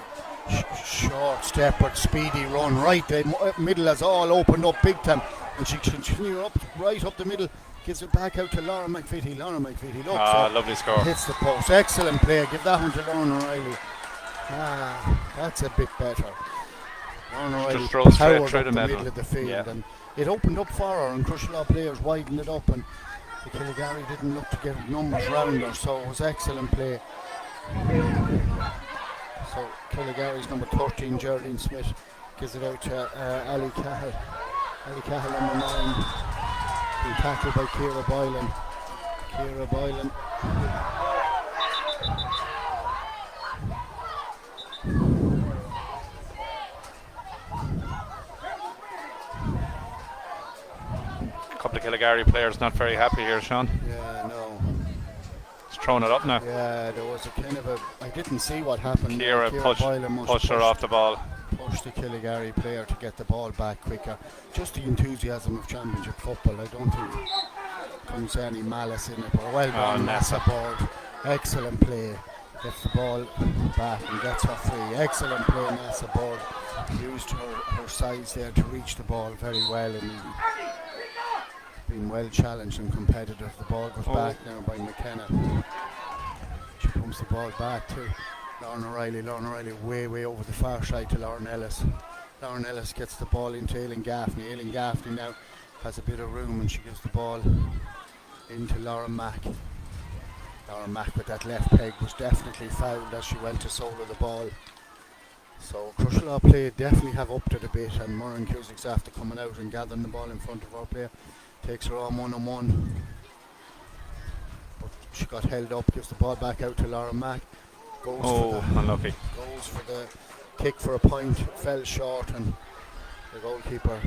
short step but speedy run. Right, the middle has all opened up big time, and she continues up right up the middle. Gives it back out to Laura McVitie. Laura McVitie looks lovely score. Hits the post. Excellent play. Give that one to Lorna Riley. That's a bit better. Lorna Riley just drove straight powered through up the the middle. middle of the field, Yeah. and it opened up for her, and Crushlaw players widened it up, and the Killigary didn't look to get numbers round her, so it was excellent play. So Killigary's number 13, Geraldine Smith, gives it out to Ali Cahill. Ali Cahill number 9, being tackled by Ciara Boylan. Ciara Boylan. Couple of Killigary players not very happy here, Sean. Yeah, no. He's throwing it up now. Yeah, there was a kind of I didn't see what happened. Ciara pushed her off the ball. Pushed the Killigary player to get the ball back quicker. Just the enthusiasm of championship football. I don't think comes any malice in it. But well done, Nessa Board. Excellent play. Gets the ball back and gets her free. Excellent play, Nessa Board. Used her size there to reach the ball very well, and been well challenged and competitive. The ball goes back now by McKenna. She pumps the ball back to Lorna Riley. Lorna Riley way over the far side to Lauren Ellis. Lauren Ellis gets the ball into Aileen Gaffney. Aileen Gaffney now has a bit of room, and she gives the ball into Lauren Mack. Lauren Mack with that left peg was definitely fouled as she went to solo the ball. So Crushlaw play definitely have upped it a bit, and Moran Cusick's after coming out and gathering the ball in front of our player. Takes her on one-on-one. But she got held up, gives the ball back out to Lauren Mack. Unlucky. Goes for the kick for a point, fell short, and the goalkeeper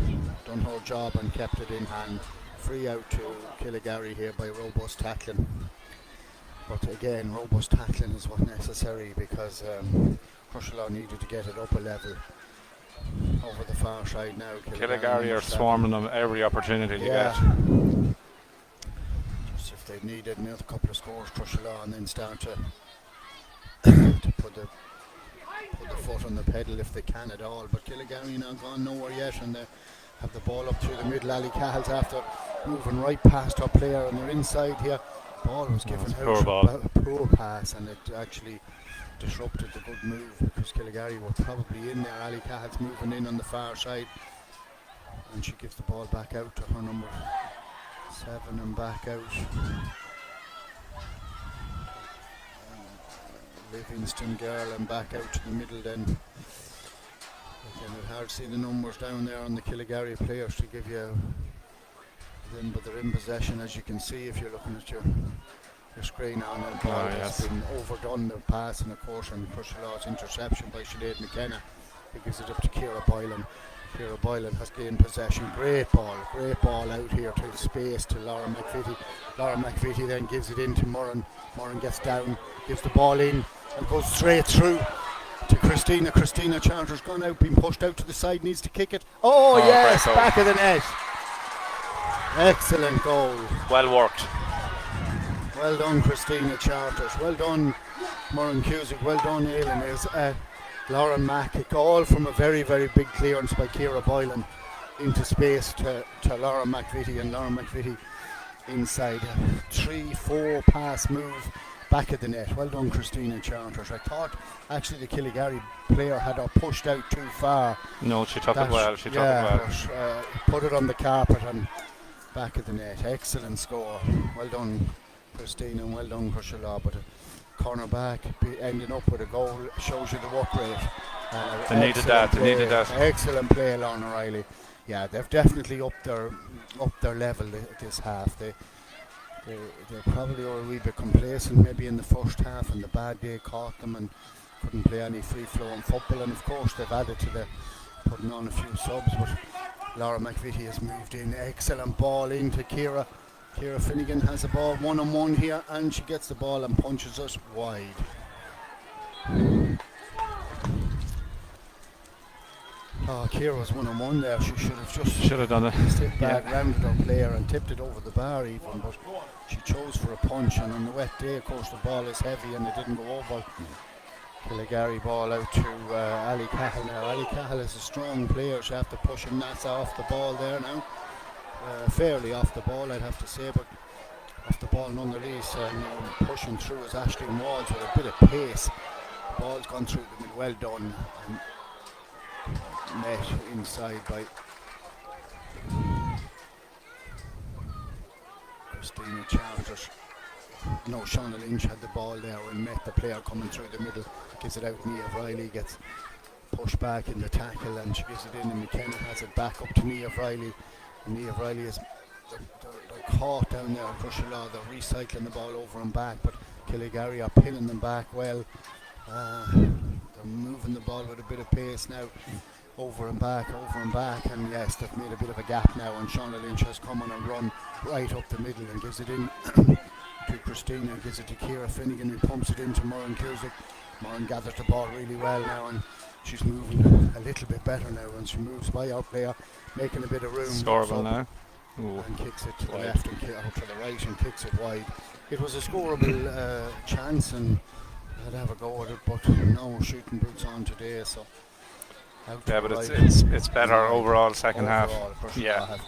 done her job and kept it in hand. Free out to Killigary here by robust tackling. But again, robust tackling is what's necessary, because Crushlaw needed to get it up a level. Over the far side now. Killigary are swarming them every opportunity to get. Just if they needed another couple of scores, Crushlaw, and then start to put the foot on the pedal if they can at all. But Killigary not gone nowhere yet, and they have the ball up through the middle. Ali Cahill's after moving right past our player, and they're inside here. Ball was given out, a poor pass, and it actually disrupted the good move, because Killigary were probably in there. Ali Cahill's moving in on the far side, and she gives the ball back out to her number 7 and back out. Livingston girl and back out to the middle then. Again, it's hard to see the numbers down there on the Killigary players to give you them, but they're in possession, as you can see if you're looking at your your screen on a ball that's been overdone, the pass, and of course, and Crushalaw's interception by Sinead McKenna. He gives it up to Ciara Boylan. Ciara Boylan has gained possession. Great ball out here to space to Laura McVitie. Laura McVitie then gives it in to Murren. Murren gets down, gives the ball in, and goes straight through to Christina. Christina Charter's gone out, being pushed out to the side, needs to kick it. Oh yes, back of the net. Excellent goal. Well worked. Well done, Christina Charters. Well done, Murren Cusick. Well done, Aileen. There's Lauren Mack. All from a very, very big clearance by Ciara Boylan into space to Laura McVitie, and Laura McVitie inside a 3-4 pass move back of the net. Well done, Christina Charters. I thought actually the Killygarry player had her pushed out too far. No, she took it well. She took it well. But, put it on the carpet and back of the net. Excellent score. Well done, Christina, and well done, Crushala. But a corner back ending up with a goal shows you the work rate. They needed that. Excellent play, Lorna Riley. Yeah, they've definitely upped their level this half. They probably were a wee bit complacent maybe in the first half, and the bad day caught them and couldn't play any free-flowing football. And of course they've added to the putting on a few subs, but Laura McVitie has moved in. Excellent ball into Ciara. Ciara Finnegan has the ball one-on-one here, and she gets the ball and punches us wide. Ciara was one-on-one there. She should have done it. Stepped back, rounded her player and tipped it over the bar even, but she chose for a punch, and on the wet day of course the ball is heavy and it didn't go over. Killygarry ball out to Ali Cahill now. Ali Cahill is a strong player. She have to push him. That's off the ball there now. Fairly off the ball, I'd have to say, but off the ball nonetheless. Pushing through is Aisling Walls with a bit of pace. Ball's gone through the middle. Well done. And met inside by Christina Charters. No, Shauna Lynch had the ball there and met the player coming through the middle. Gives it out. Niamh Riley gets pushed back in the tackle and she gives it in, and McKenna has it back up to Niamh Riley. And Niamh Riley is they're caught down there. Crushala, they're recycling the ball over and back, but Killygarry are pinning them back well. They're moving the ball with a bit of pace now. Over and back, and yes, they've made a bit of a gap now, and Shauna Lynch has come on and run right up the middle and gives it in to Christina, gives it to Ciara Finnegan, who pumps it into Murren Cusick. Murren gathers the ball really well now, and she's moving a little bit better now, and she moves by our player, making a bit of room. Scoreable now. Ooh. And kicks it to the left and out to the right and kicks it wide. It was a scoreable chance, and I'd have a go at it, but no shooting boots on today, so. Yeah, but it's better overall second half. Yeah.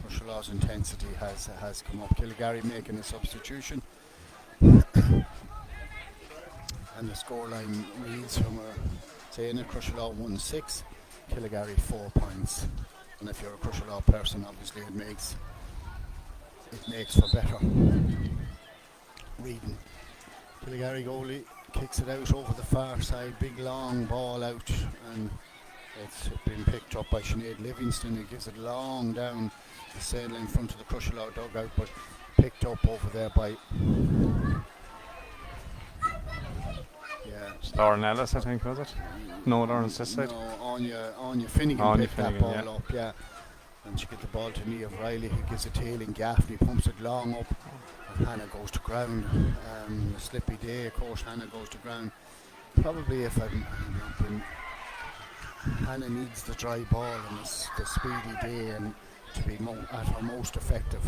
Crushalaw's intensity has come up. Killygarry making a substitution. And the scoreline reads from saying it, Crushala 1-6, Killygarry 4 points. And if you're a Crushala person, obviously it makes for better reading. Killygarry goalie kicks it out over the far side, big long ball out, and it's been picked up by Sinead Livingston, who gives it long down the sail in front of the Crushala dugout, but picked up over there by Lauren Ellis, I think, was it? No, Lauren's this side. No, Anya Finnegan picked that ball up, yeah. And she gets the ball to Niamh Riley, who gives a tail in Gaffney, pumps it long up. Hannah goes to ground. A slippy day, of course, Hannah goes to ground. Probably if Hannah needs the dry ball and the speedy day and to be at her most effective.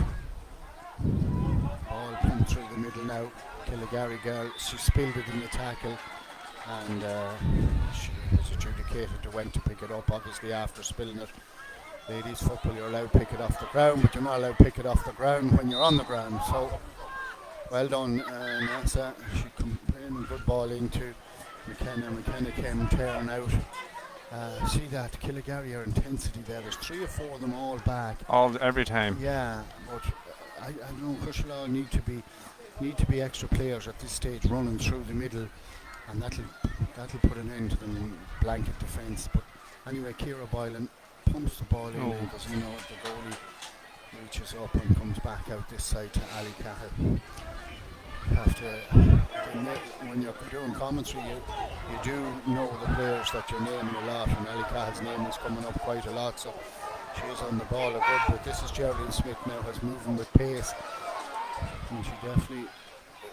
Ball pumped through the middle now. Killygarry girl, she spilled it in the tackle, and she was adjudicated to when to pick it up, obviously after spilling it. Ladies football, you're allowed to pick it off the ground, but you're not allowed to pick it off the ground when you're on the ground. So well done, Nasa. She playing a good ball into McKenna. McKenna came tearing out. See that Killygarry, her intensity there. There's 3 or 4 of them all back. Every time. Yeah, but I know Crushala need to be extra players at this stage running through the middle, and that'll put an end to them blanket defence. But anyway, Ciara Boylan pumps the ball in because the goalie reaches up and comes back out this side to Ali Cahill. When you're doing commentary, you do know the players that you're naming a lot, and Ali Cahill's name is coming up quite a lot, so she is on the ball a good, but this is Geraldine Smith now, has moving with pace, and she definitely,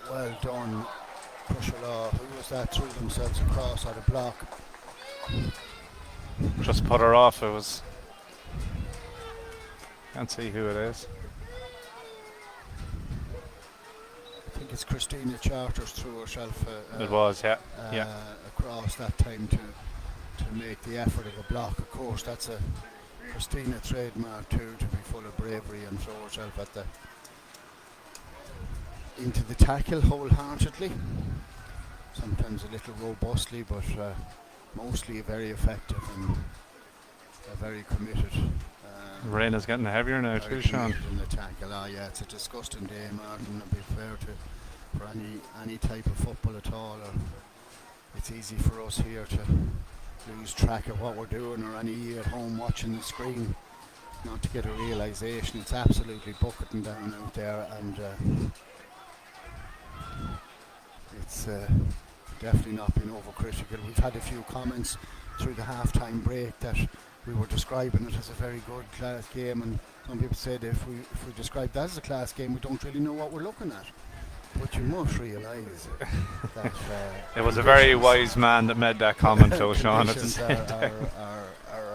well done, Crusherlaw. Who was that? Threw themselves across at a block. Just put her off. It was. Can't see who it is. I think it's Christina Charters threw herself It was, yeah. across that time to make the effort of a block. Of course, that's a Christina trademark too, to be full of bravery and throw herself at into the tackle wholeheartedly. Sometimes a little robustly, but mostly very effective and very committed. Rain is getting heavier now too, Sean. In the tackle, yeah, it's a disgusting day, Martin. To be fair for any type of football at all. Or it's easy for us here to lose track of what we're doing, or any at home watching the screen, not to get a realisation. It's absolutely bucketing down out there, and it's definitely not been overcritical. We've had a few comments through the half-time break that we were describing it as a very good class game, and some people said if we describe that as a class game, we don't really know what we're looking at. But you must realise that it was a very wise man that made that comment, though, Sean. At the conditions same time. are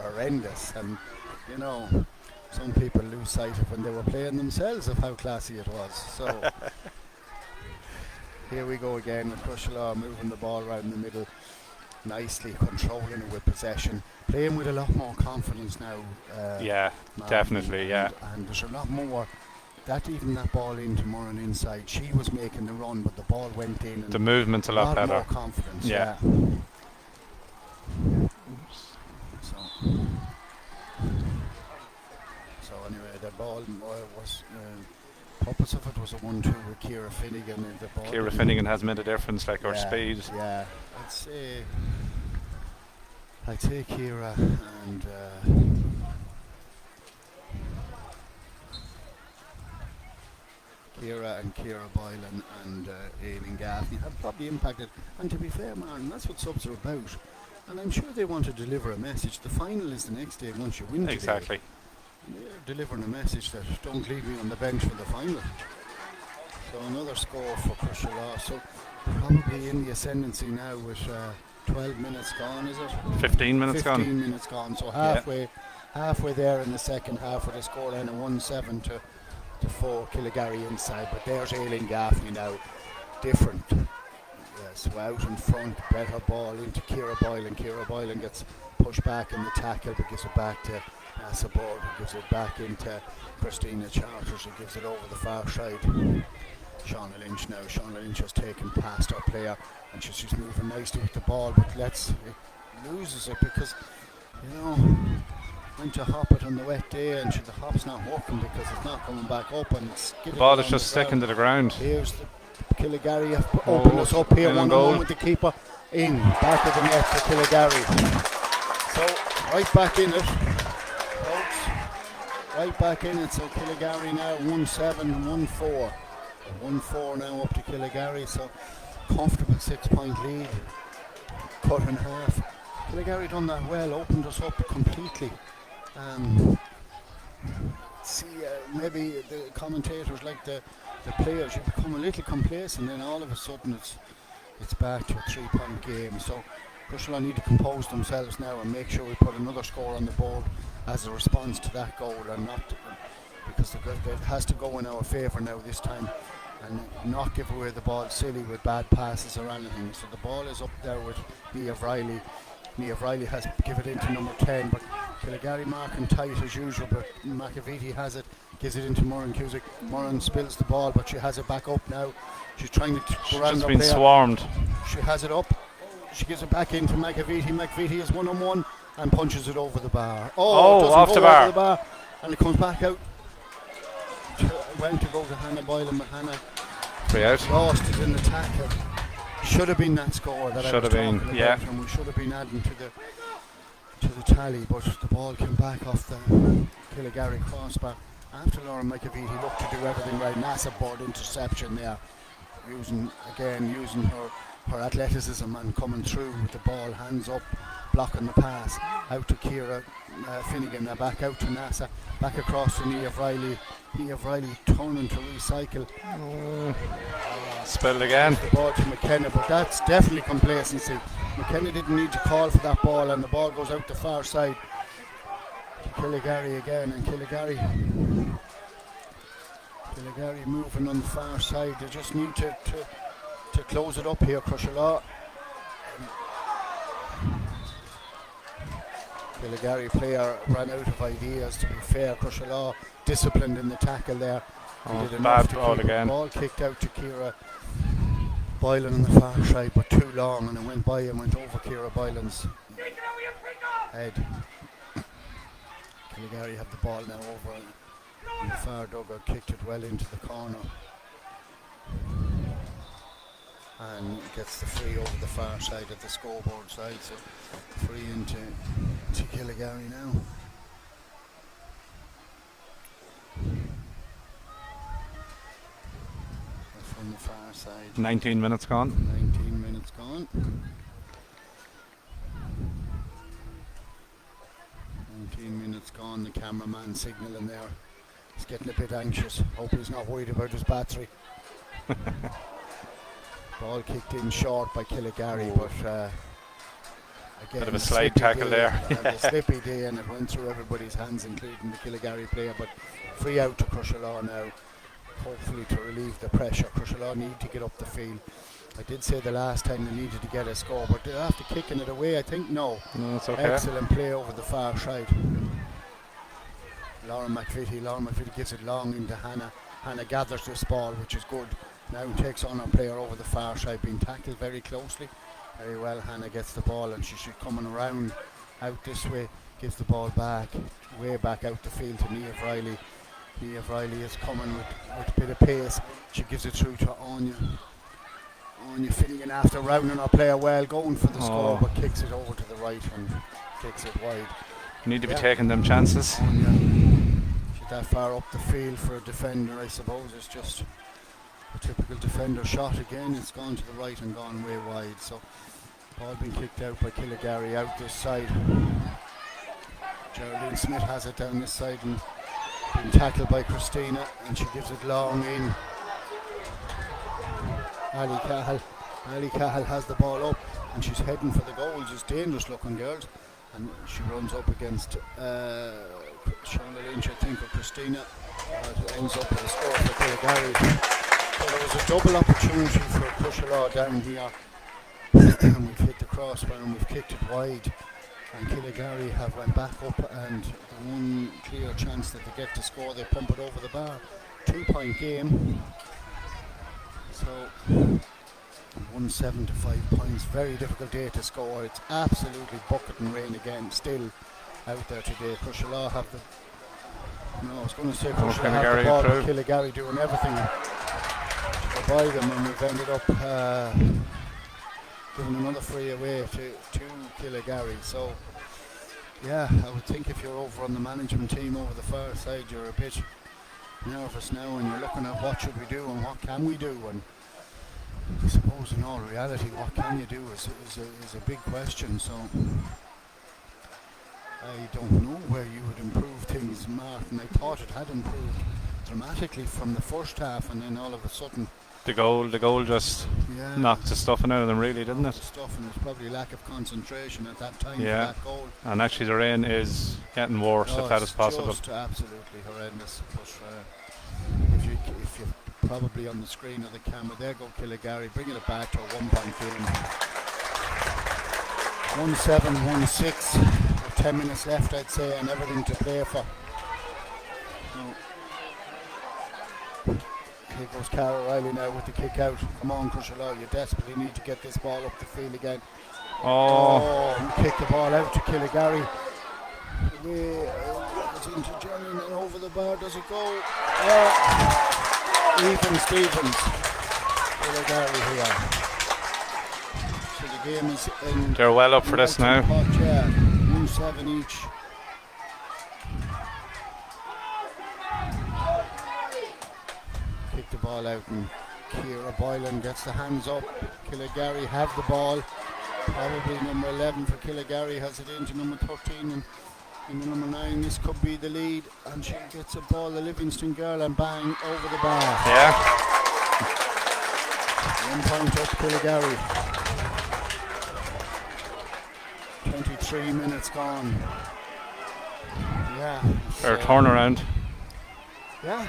horrendous, and you know, some people lose sight of when they were playing themselves of how classy it was. So here we go again with Crusherlaw moving the ball around the middle, nicely controlling it with possession, playing with a lot more confidence now. Yeah, definitely, yeah. And there's a lot more. That ball into Moran inside, she was making the run, but the ball went in. And the movement's a lot better. More confidence. Yeah. So anyway, the ball was. Purpose of it was a 1-2 with Ciara Finnegan. And the ball Ciara Finnegan has made a difference, like her speed. Yeah, I'd say Ciara and Ciara Boylan and Aileen Gaffney have probably impacted. And to be fair, Martin, that's what subs are about. And I'm sure they want to deliver a message. The final is the next day once you win. Exactly. They're delivering a message that don't leave me on the bench for the final. So another score for Crusherlaw. So probably in the ascendancy now with 12 minutes gone, is it? 15 minutes gone. 15 minutes gone. So halfway there in the second half with a scoreline of 1-7 to 4 Killigarry inside. But there's Aileen Gaffney now. Different. So out in front, better ball into Ciara Boylan. Ciara Boylan gets pushed back in the tackle, but gives it back to Asabord, who gives it back into Christina Charters, who gives it over the far side. Shauna Lynch now. Shauna Lynch has taken past our player, and she's moving nicely with the ball, but it loses it because, you know, went to hop it on the wet day, and the hop's not working because it's not coming back up, and it's the ball is just sticking to the ground. Here's the Killigarry have opened us up here, 1-1 with the keeper in back of the net for Killigarry. So right back in it, folks. Right back in it. So Killigarry now 1-7, 1-4. 1-4 now up to Killigarry. So comfortable 6-point lead. Cut in half. Killigarry done that well, opened us up completely. Maybe the commentators, like the players, you become a little complacent, and then all of a sudden it's back to a 3-point game. So Crusherlaw need to compose themselves now and make sure we put another score on the board as a response to that goal, and not because it has to go in our favour now this time, and not give away the ball silly with bad passes or anything. So the ball is up there with Niamh Riley. Niamh Riley has given it into number 10, but Killigarry marking tight as usual, but McAveety has it, gives it into Moran Cusick. Moran spills the ball, but she has it back up now. She's trying to go around. She's been swarmed. She has it up. She gives it back into McAveety. McAveety is 1-on-1 and punches it over the bar. Off the bar. Over the bar. And it comes back out. Went to go to Hannah Boylan, but Hannah lost it in the tackle. Should have been that score that I was talking about, and we should have been adding to the tally, but the ball came back off the Killigarry crossbar. after Lauren McAvee looked to do everything right. NASA ball interception there, using her athleticism and coming through with the ball, hands up, blocking the pass out to Ciara Finnegan, back out to NASA, back across to Niamh Riley. Niamh Riley turning to recycle. Spilled again. The ball to McKenna, but that's definitely complacency. McKenna didn't need to call for that ball, and the ball goes out the far side to Killigarry again, and Killigarry moving on the far side. They just need to close it up here, Crusherlaw. Killigarry player ran out of ideas, to be fair. Crusherlaw disciplined in the tackle there. Bad ball again. The ball kicked out to Ciara Boylan on the far side, but too long, and it went by and went over Ciara Boylan's head. Killigarry have the ball now over in the far dugout, kicked it well into the corner, and gets the free over the far side at the scoreboard side, so free into Killigarry now. From the far side. 19 minutes gone. 19 minutes gone. 19 minutes gone. The cameraman signalling there. He's getting a bit anxious. Hope he's not worried about his battery. Ball kicked in short by Killigarry, but again, bit of a slide tackle there. A slippy day, and it went through everybody's hands, including the Killigarry player. But free out to Crusherlaw now, hopefully to relieve the pressure. Crusherlaw need to get up the field. I did say the last time they needed to get a score, but after kicking it away, I think no. No, it's okay. Excellent play over the far side. Lauren McVitie gives it long into Hannah. Hannah gathers this ball, which is good. Now takes on her player over the far side, being tackled very closely. Very well, Hannah gets the ball, and she's coming around out this way, gives the ball back, way back out the field to Niamh Riley. Niamh Riley is coming with a bit of pace. She gives it through to Anya Finnegan after rounding her player well, going for the score, but kicks it over to the right and kicks it wide. Need to be taking them chances. She's that far up the field for a defender, I suppose. It's just a typical defender shot again. It's gone to the right and gone way wide. So ball being kicked out by Killigarry out this side. Geraldine Smith has it down this side and being tackled by Christina, and she gives it long in. Ali Cahill has the ball up, and she's heading for the goals. It's dangerous looking, girls, and she runs up against Shauna Lynch, I think, or Christina. It ends up with a score for Killigarry. So there was a double opportunity for Crusherlaw down here, and we've hit the crossbar and we've kicked it wide, and Killigarry have went back up, and the one clear chance that they get to score, they pump it over the bar. 2-point game. So 1-7 to 5 points. Very difficult day to score. It's absolutely bucket and rain again. Still out there today. Crusherlaw have the. No, I was going to say Crusherlaw have the ball. But Killigarry doing everything to buy them, and we've ended up giving another free away to Killigarry. So yeah, I would think if you're over on the management team over the far side, you're a bit nervous now, and you're looking at what should we do and what can we do, and I suppose in all reality what can you do is a big question. So I don't know where you would improve things, Martin. I thought it had improved dramatically from the first half, and then all of a sudden the goal just knocked the stuffing out of them, really, didn't it? Stuffing. There's probably lack of concentration at that time for that goal. And actually the rain is getting worse, if that is possible. It's absolutely horrendous. But if you're probably on the screen of the camera, there go Killigarry, bringing it back to a 1-point game. 1-7, 1-6, with 10 minutes left, I'd say, and everything to play for. Here goes Cara Riley now with the kick out. Come on, Crusherlaw, you desperately need to get this ball up the field again. And kick the ball out to Killigarry. It's into Johnny and over the bar. Does it go? Ethan Stevens. Killigarry here. So the game is in. They're well up for this now. 1-7 each. ball out, and Ciara Boylan gets the hands up. Killigarry have the ball. Probably number 11 for Killigarry has it into number 13, and into number 9. This could be the lead, and she gets a ball, the Livingston girl, and bang, over the bar. Yeah. 1 point up Killigarry. 23 minutes gone. Yeah. Fair turnaround. Yeah,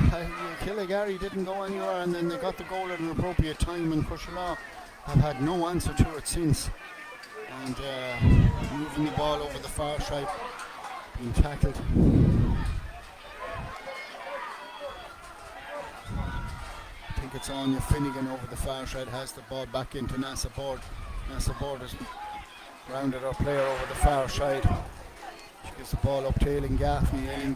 Killigarry didn't go anywhere, and then they got the goal at an appropriate time, and Crusherlaw have had no answer to it since. And moving the ball over the far side, being tackled. I think it's Anya Finnegan over the far side, has the ball back into Nasa Board. Nasa Board has rounded her player over the far side. She gives the ball up to Aileen Gaffney. Aileen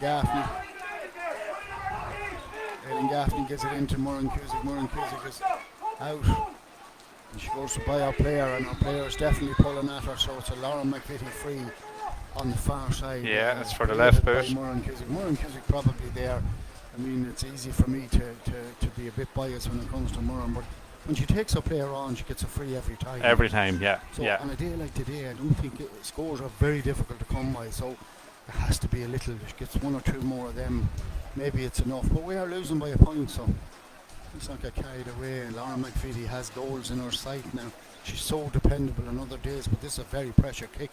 Gaffney gives it into Murren Cusick. Murren Cusick is out. And she goes to buy our player, and our player is definitely pulling at her, so it's a Lauren McVitie free on the far side. Yeah, it's for the left boot. Murren Cusick probably there. I mean, it's easy for me to be a bit biased when it comes to Murren, but when she takes a player on, she gets a free every time. Every time, yeah. So yeah. on a day like today, I don't think scores are very difficult to come by, so it has to be a little, she gets 1 or 2 more of them, maybe it's enough, but we are losing by a point, so let's not get carried away. Lauren McVitie has goals in her sight now. She's so dependable on other days, but this is a very pressure kick,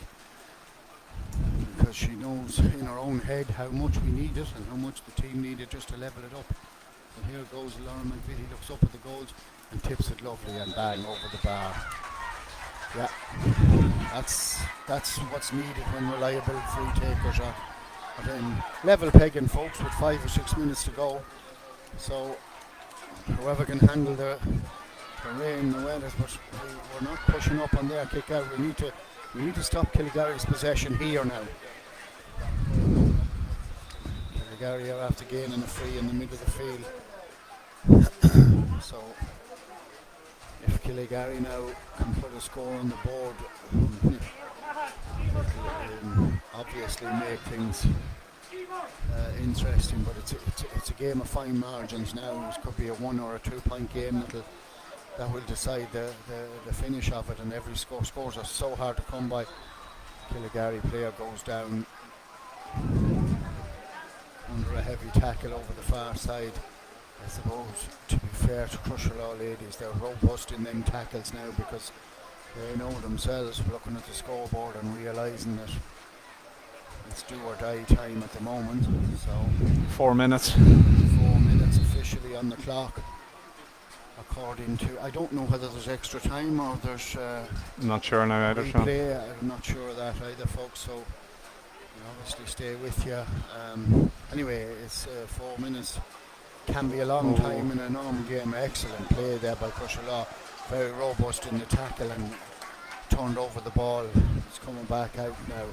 because she knows in her own head how much we need it and how much the team needed just to level it up. So here goes Lauren McVitie, looks up at the goals and tips it lovely, and bang, over the bar. Yeah, that's what's needed when reliable free takers are in level pegging, folks, with 5 or 6 minutes to go. So whoever can handle the rain, the weather, but we're not pushing up on their kick out. We need to stop Killigarry's possession here now. Killigarry are after gaining a free in the middle of the field. So if Killigarry now can put a score on the board, it'll obviously make things interesting, but it's a game of fine margins now. It could be a 1 or a 2 point game that will decide the finish of it, and every scores are so hard to come by. Killigarry player goes down under a heavy tackle over the far side. I suppose, to be fair to Crusherlaw ladies, they're robust in them tackles now, because they know themselves, looking at the scoreboard and realising that it's do or die time at the moment. So 4 minutes. 4 minutes officially on the clock, according to, I don't know whether there's extra time or there's I'm not sure now either. replay. I'm not sure of that either, folks, so we'll obviously stay with you. Anyway, it's 4 minutes. Can be a long time in a normal game. Excellent play there by Crusherlaw. Very robust in the tackle and turned over the ball. It's coming back out now.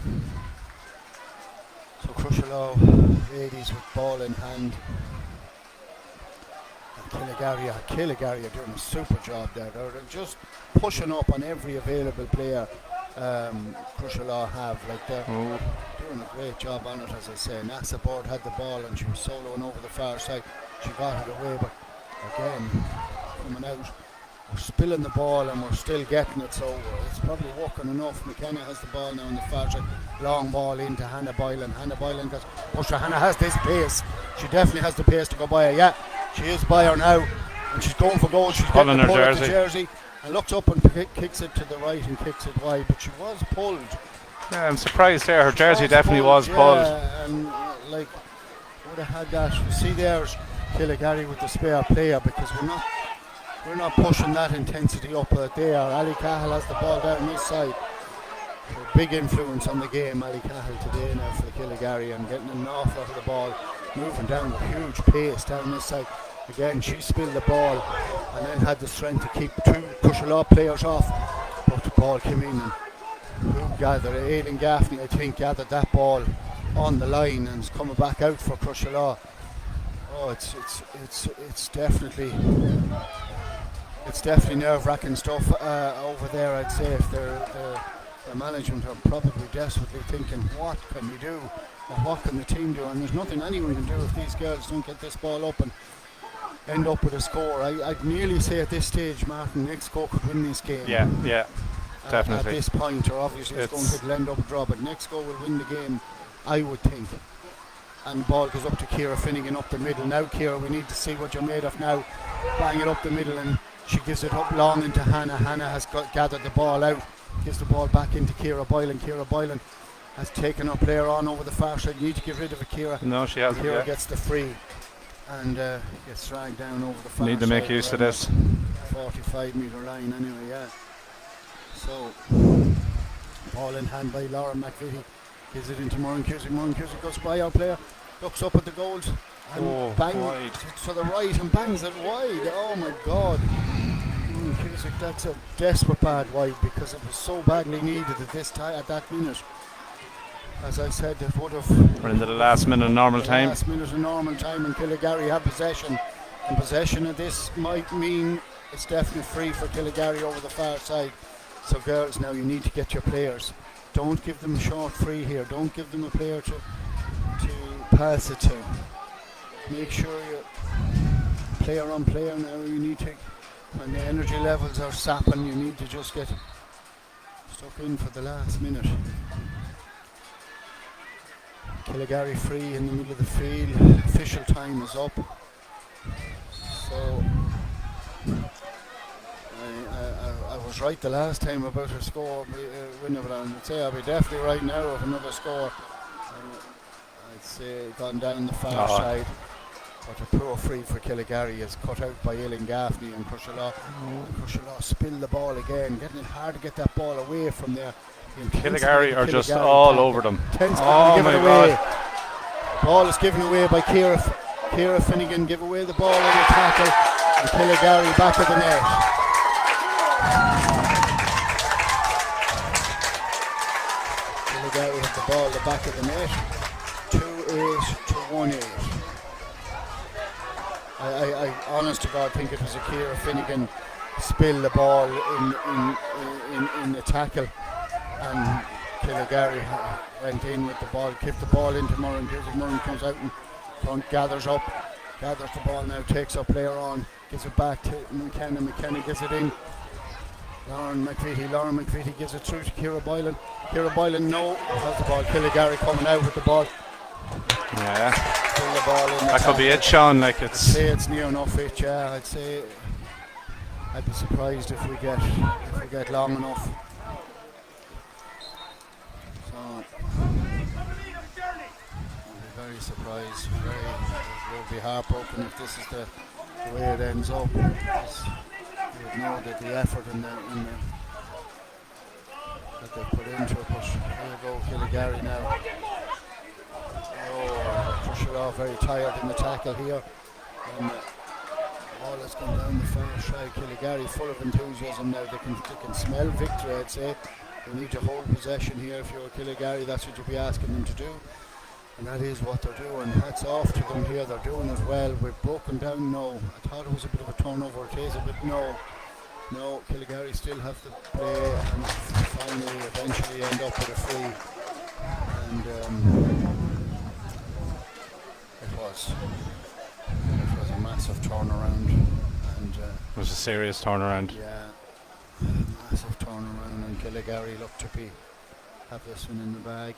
So Crusherlaw ladies with ball in hand. And Killigarry are doing a super job there. They're just pushing up on every available player Crusherlaw have. Like they're doing a great job on it, as I say. Nasa Board had the ball and she was soloing over the far side. She got it away, but again, coming out, we're spilling the ball and we're still getting it, so it's probably working enough. McKenna has the ball now on the far side. Long ball into Hannah Boylan. Hannah Boylan gets pushed. Hannah has this pace. She definitely has the pace to go by her. Yeah, she is by her now, and she's going for goal. She's getting the pull at the jersey and looks up and kicks it to the right and kicks it wide, but she was pulled. Yeah, I'm surprised there. Her jersey definitely was pulled. Yeah, and like would have had that. See, there's Killigarry with the spare player, because we're not pushing that intensity up there. Ali Cahill has the ball down this side. So big influence on the game, Ali Cahill today now for the Killigarry, and getting an awful lot of the ball, moving down with huge pace down this side. Again, she spilled the ball and then had the strength to keep 2 Crusherlaw players off, but the ball came in, and who gathered it? Aileen Gaffney, I think, gathered that ball on the line and is coming back out for Crusherlaw. Oh, it's definitely nerve-wracking stuff over there. I'd say if the management are probably desperately thinking, what can we do, or what can the team do? And there's nothing anyone can do if these girls don't get this ball up. And end up with a score. I'd nearly say at this stage, Martin, next score could win this game. Yeah, At definitely. this point, or obviously it's going to end up a draw, but next goal will win the game, I would think. And the ball goes up to Ciara Finnegan up the middle. Now, Ciara, we need to see what you're made of now. Bang it up the middle, and she gives it up long into Hannah. Hannah has gathered the ball out, gives the ball back into Ciara Boylan. Ciara Boylan has taken her player on over the far side. You need to get rid of it, Ciara. No, she hasn't. Ciara Yeah. gets the free and gets dragged down over the far side. Need to make use of this. 45-metre line anyway, yeah. So, ball in hand by Lauren McVitie. Gives it into Moran Cusick. Moran Cusick goes by our player, looks up at the goals and bangs wide. it to the right and bangs it wide. Oh my God. Cusick, that's a desperate bad wide because it was so badly needed at that minute. As I said, it would have... We're into the last minute of normal time. Last minute of normal time, and Killigarry have possession. And possession of this might mean it's definitely free for Killigarry over the far side. So girls, now you need to get your players. Don't give them a short free here. Don't give them a player to pass it to. Make sure you player on player now. You need to, when the energy levels are sapping, you need to just get stuck in for the last minute. Killigarry free in the middle of the field. Official time is up. So I was right the last time about her score winner, but I'd say I'll be definitely right now of another score. I'd say gone down the far side. But a poor free for Killigarry is cut out by Eileen Gaffney, and Crusherlaw spill the ball again, getting it hard to get that ball away from there. Killigarry are just all over them. Oh my God. Ball is given away by Ciara Finnegan, give away the ball on the tackle, and Killigarry back of the net. Killigarry had the ball at the back of the net. 2-8 to 1-8. I honest to God think it was a Ciara Finnegan spill the ball in the tackle, and Killigarry went in with the ball, kicked the ball into Moran Cusick. Moran comes out in front, gathers the ball now, takes her player on, gives it back to McKenna. McKenna gives it in. Lauren McVitie gives it through to Ciara Boylan. Ciara Boylan has the ball. Killigarry coming out with the ball. Yeah. Still the ball in the That could be it, Sean. Like I'd say it's near enough it, yeah. I'd say I'd be surprised if we get long enough. So I'd be very surprised. We'll be heartbroken if this is the way it ends up. You would know that the effort and that they put into it. But here you go, Killigarry now. Crusherlaw very tired in the tackle here, and ball has gone down the far side. Killigarry full of enthusiasm now. They can smell victory, I'd say. They need to hold possession here. If you're Killigarry, that's what you'll be asking them to do, and that is what they're doing. Hats off to them here. They're doing it well. We've broken down. No, I thought it was a bit of a turnover. It is a bit. No, Killigarry still have to play and finally eventually end up with a free, and it was a massive turnaround, and it was a serious turnaround. yeah, massive turnaround, and Killigarry looked to have this one in the bag.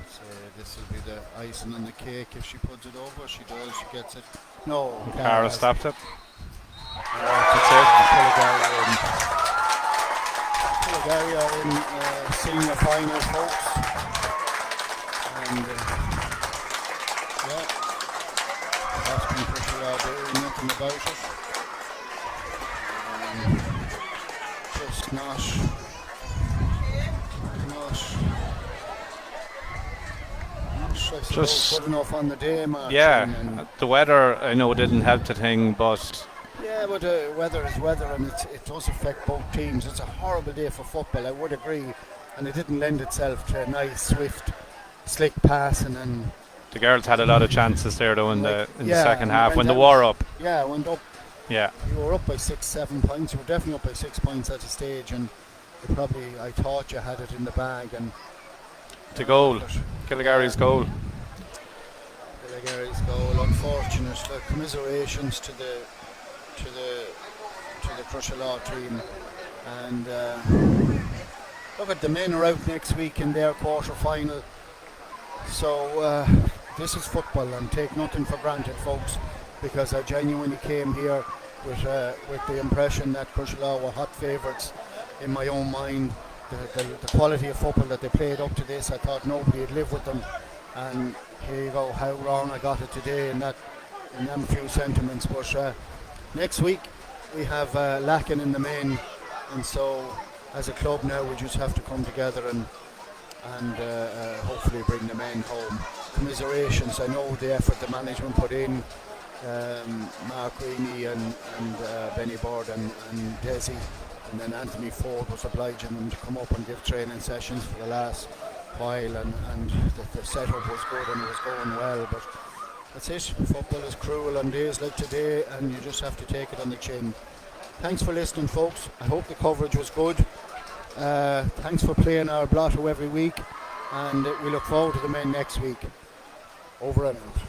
So this will be the icing on the cake if she puts it over. She does. She gets it. No, Cara stopped it. That's it. Killigarry are in senior final, folks. And that's been Crusherlaw doing nothing about it. Just not good enough on the day, Martin. Yeah, the weather I know didn't help the thing, but yeah, but weather is weather, and it does affect both teams. It's a horrible day for football, I would agree, and it didn't lend itself to a nice, swift, slick passing. And the girls had a lot of chances there though in the second half when they went were up. Yeah, went up. Yeah, you were up by 6-7 points. You were definitely up by 6 points at a stage, and I thought you had it in the bag. And the goal, Killigarry's goal. Killigarry's goal. unfortunate. Commiserations to the Crusherlaw team, and look at the men are out next week in their quarter final. So this is football, and take nothing for granted, folks, because I genuinely came here with the impression that Crusherlaw were hot favourites. In my own mind, the quality of football that they played up to this, I thought nobody would live with them, and here you go, how wrong I got it today in them few sentiments. But next week we have Lacken in the men, and so as a club now we just have to come together and hopefully bring the men home. Commiserations, I know the effort the management put in, Mark Reaney and Benny Bird and Desi, and then Anthony Ford was obliging them to come up and give training sessions for the last while, and the setup was good and it was going well, but that's it. Football is cruel on days like today, and you just have to take it on the chin. Thanks for listening, folks. I hope the coverage was good. Thanks for playing our blotto every week, and we look forward to the men next week. Over and out.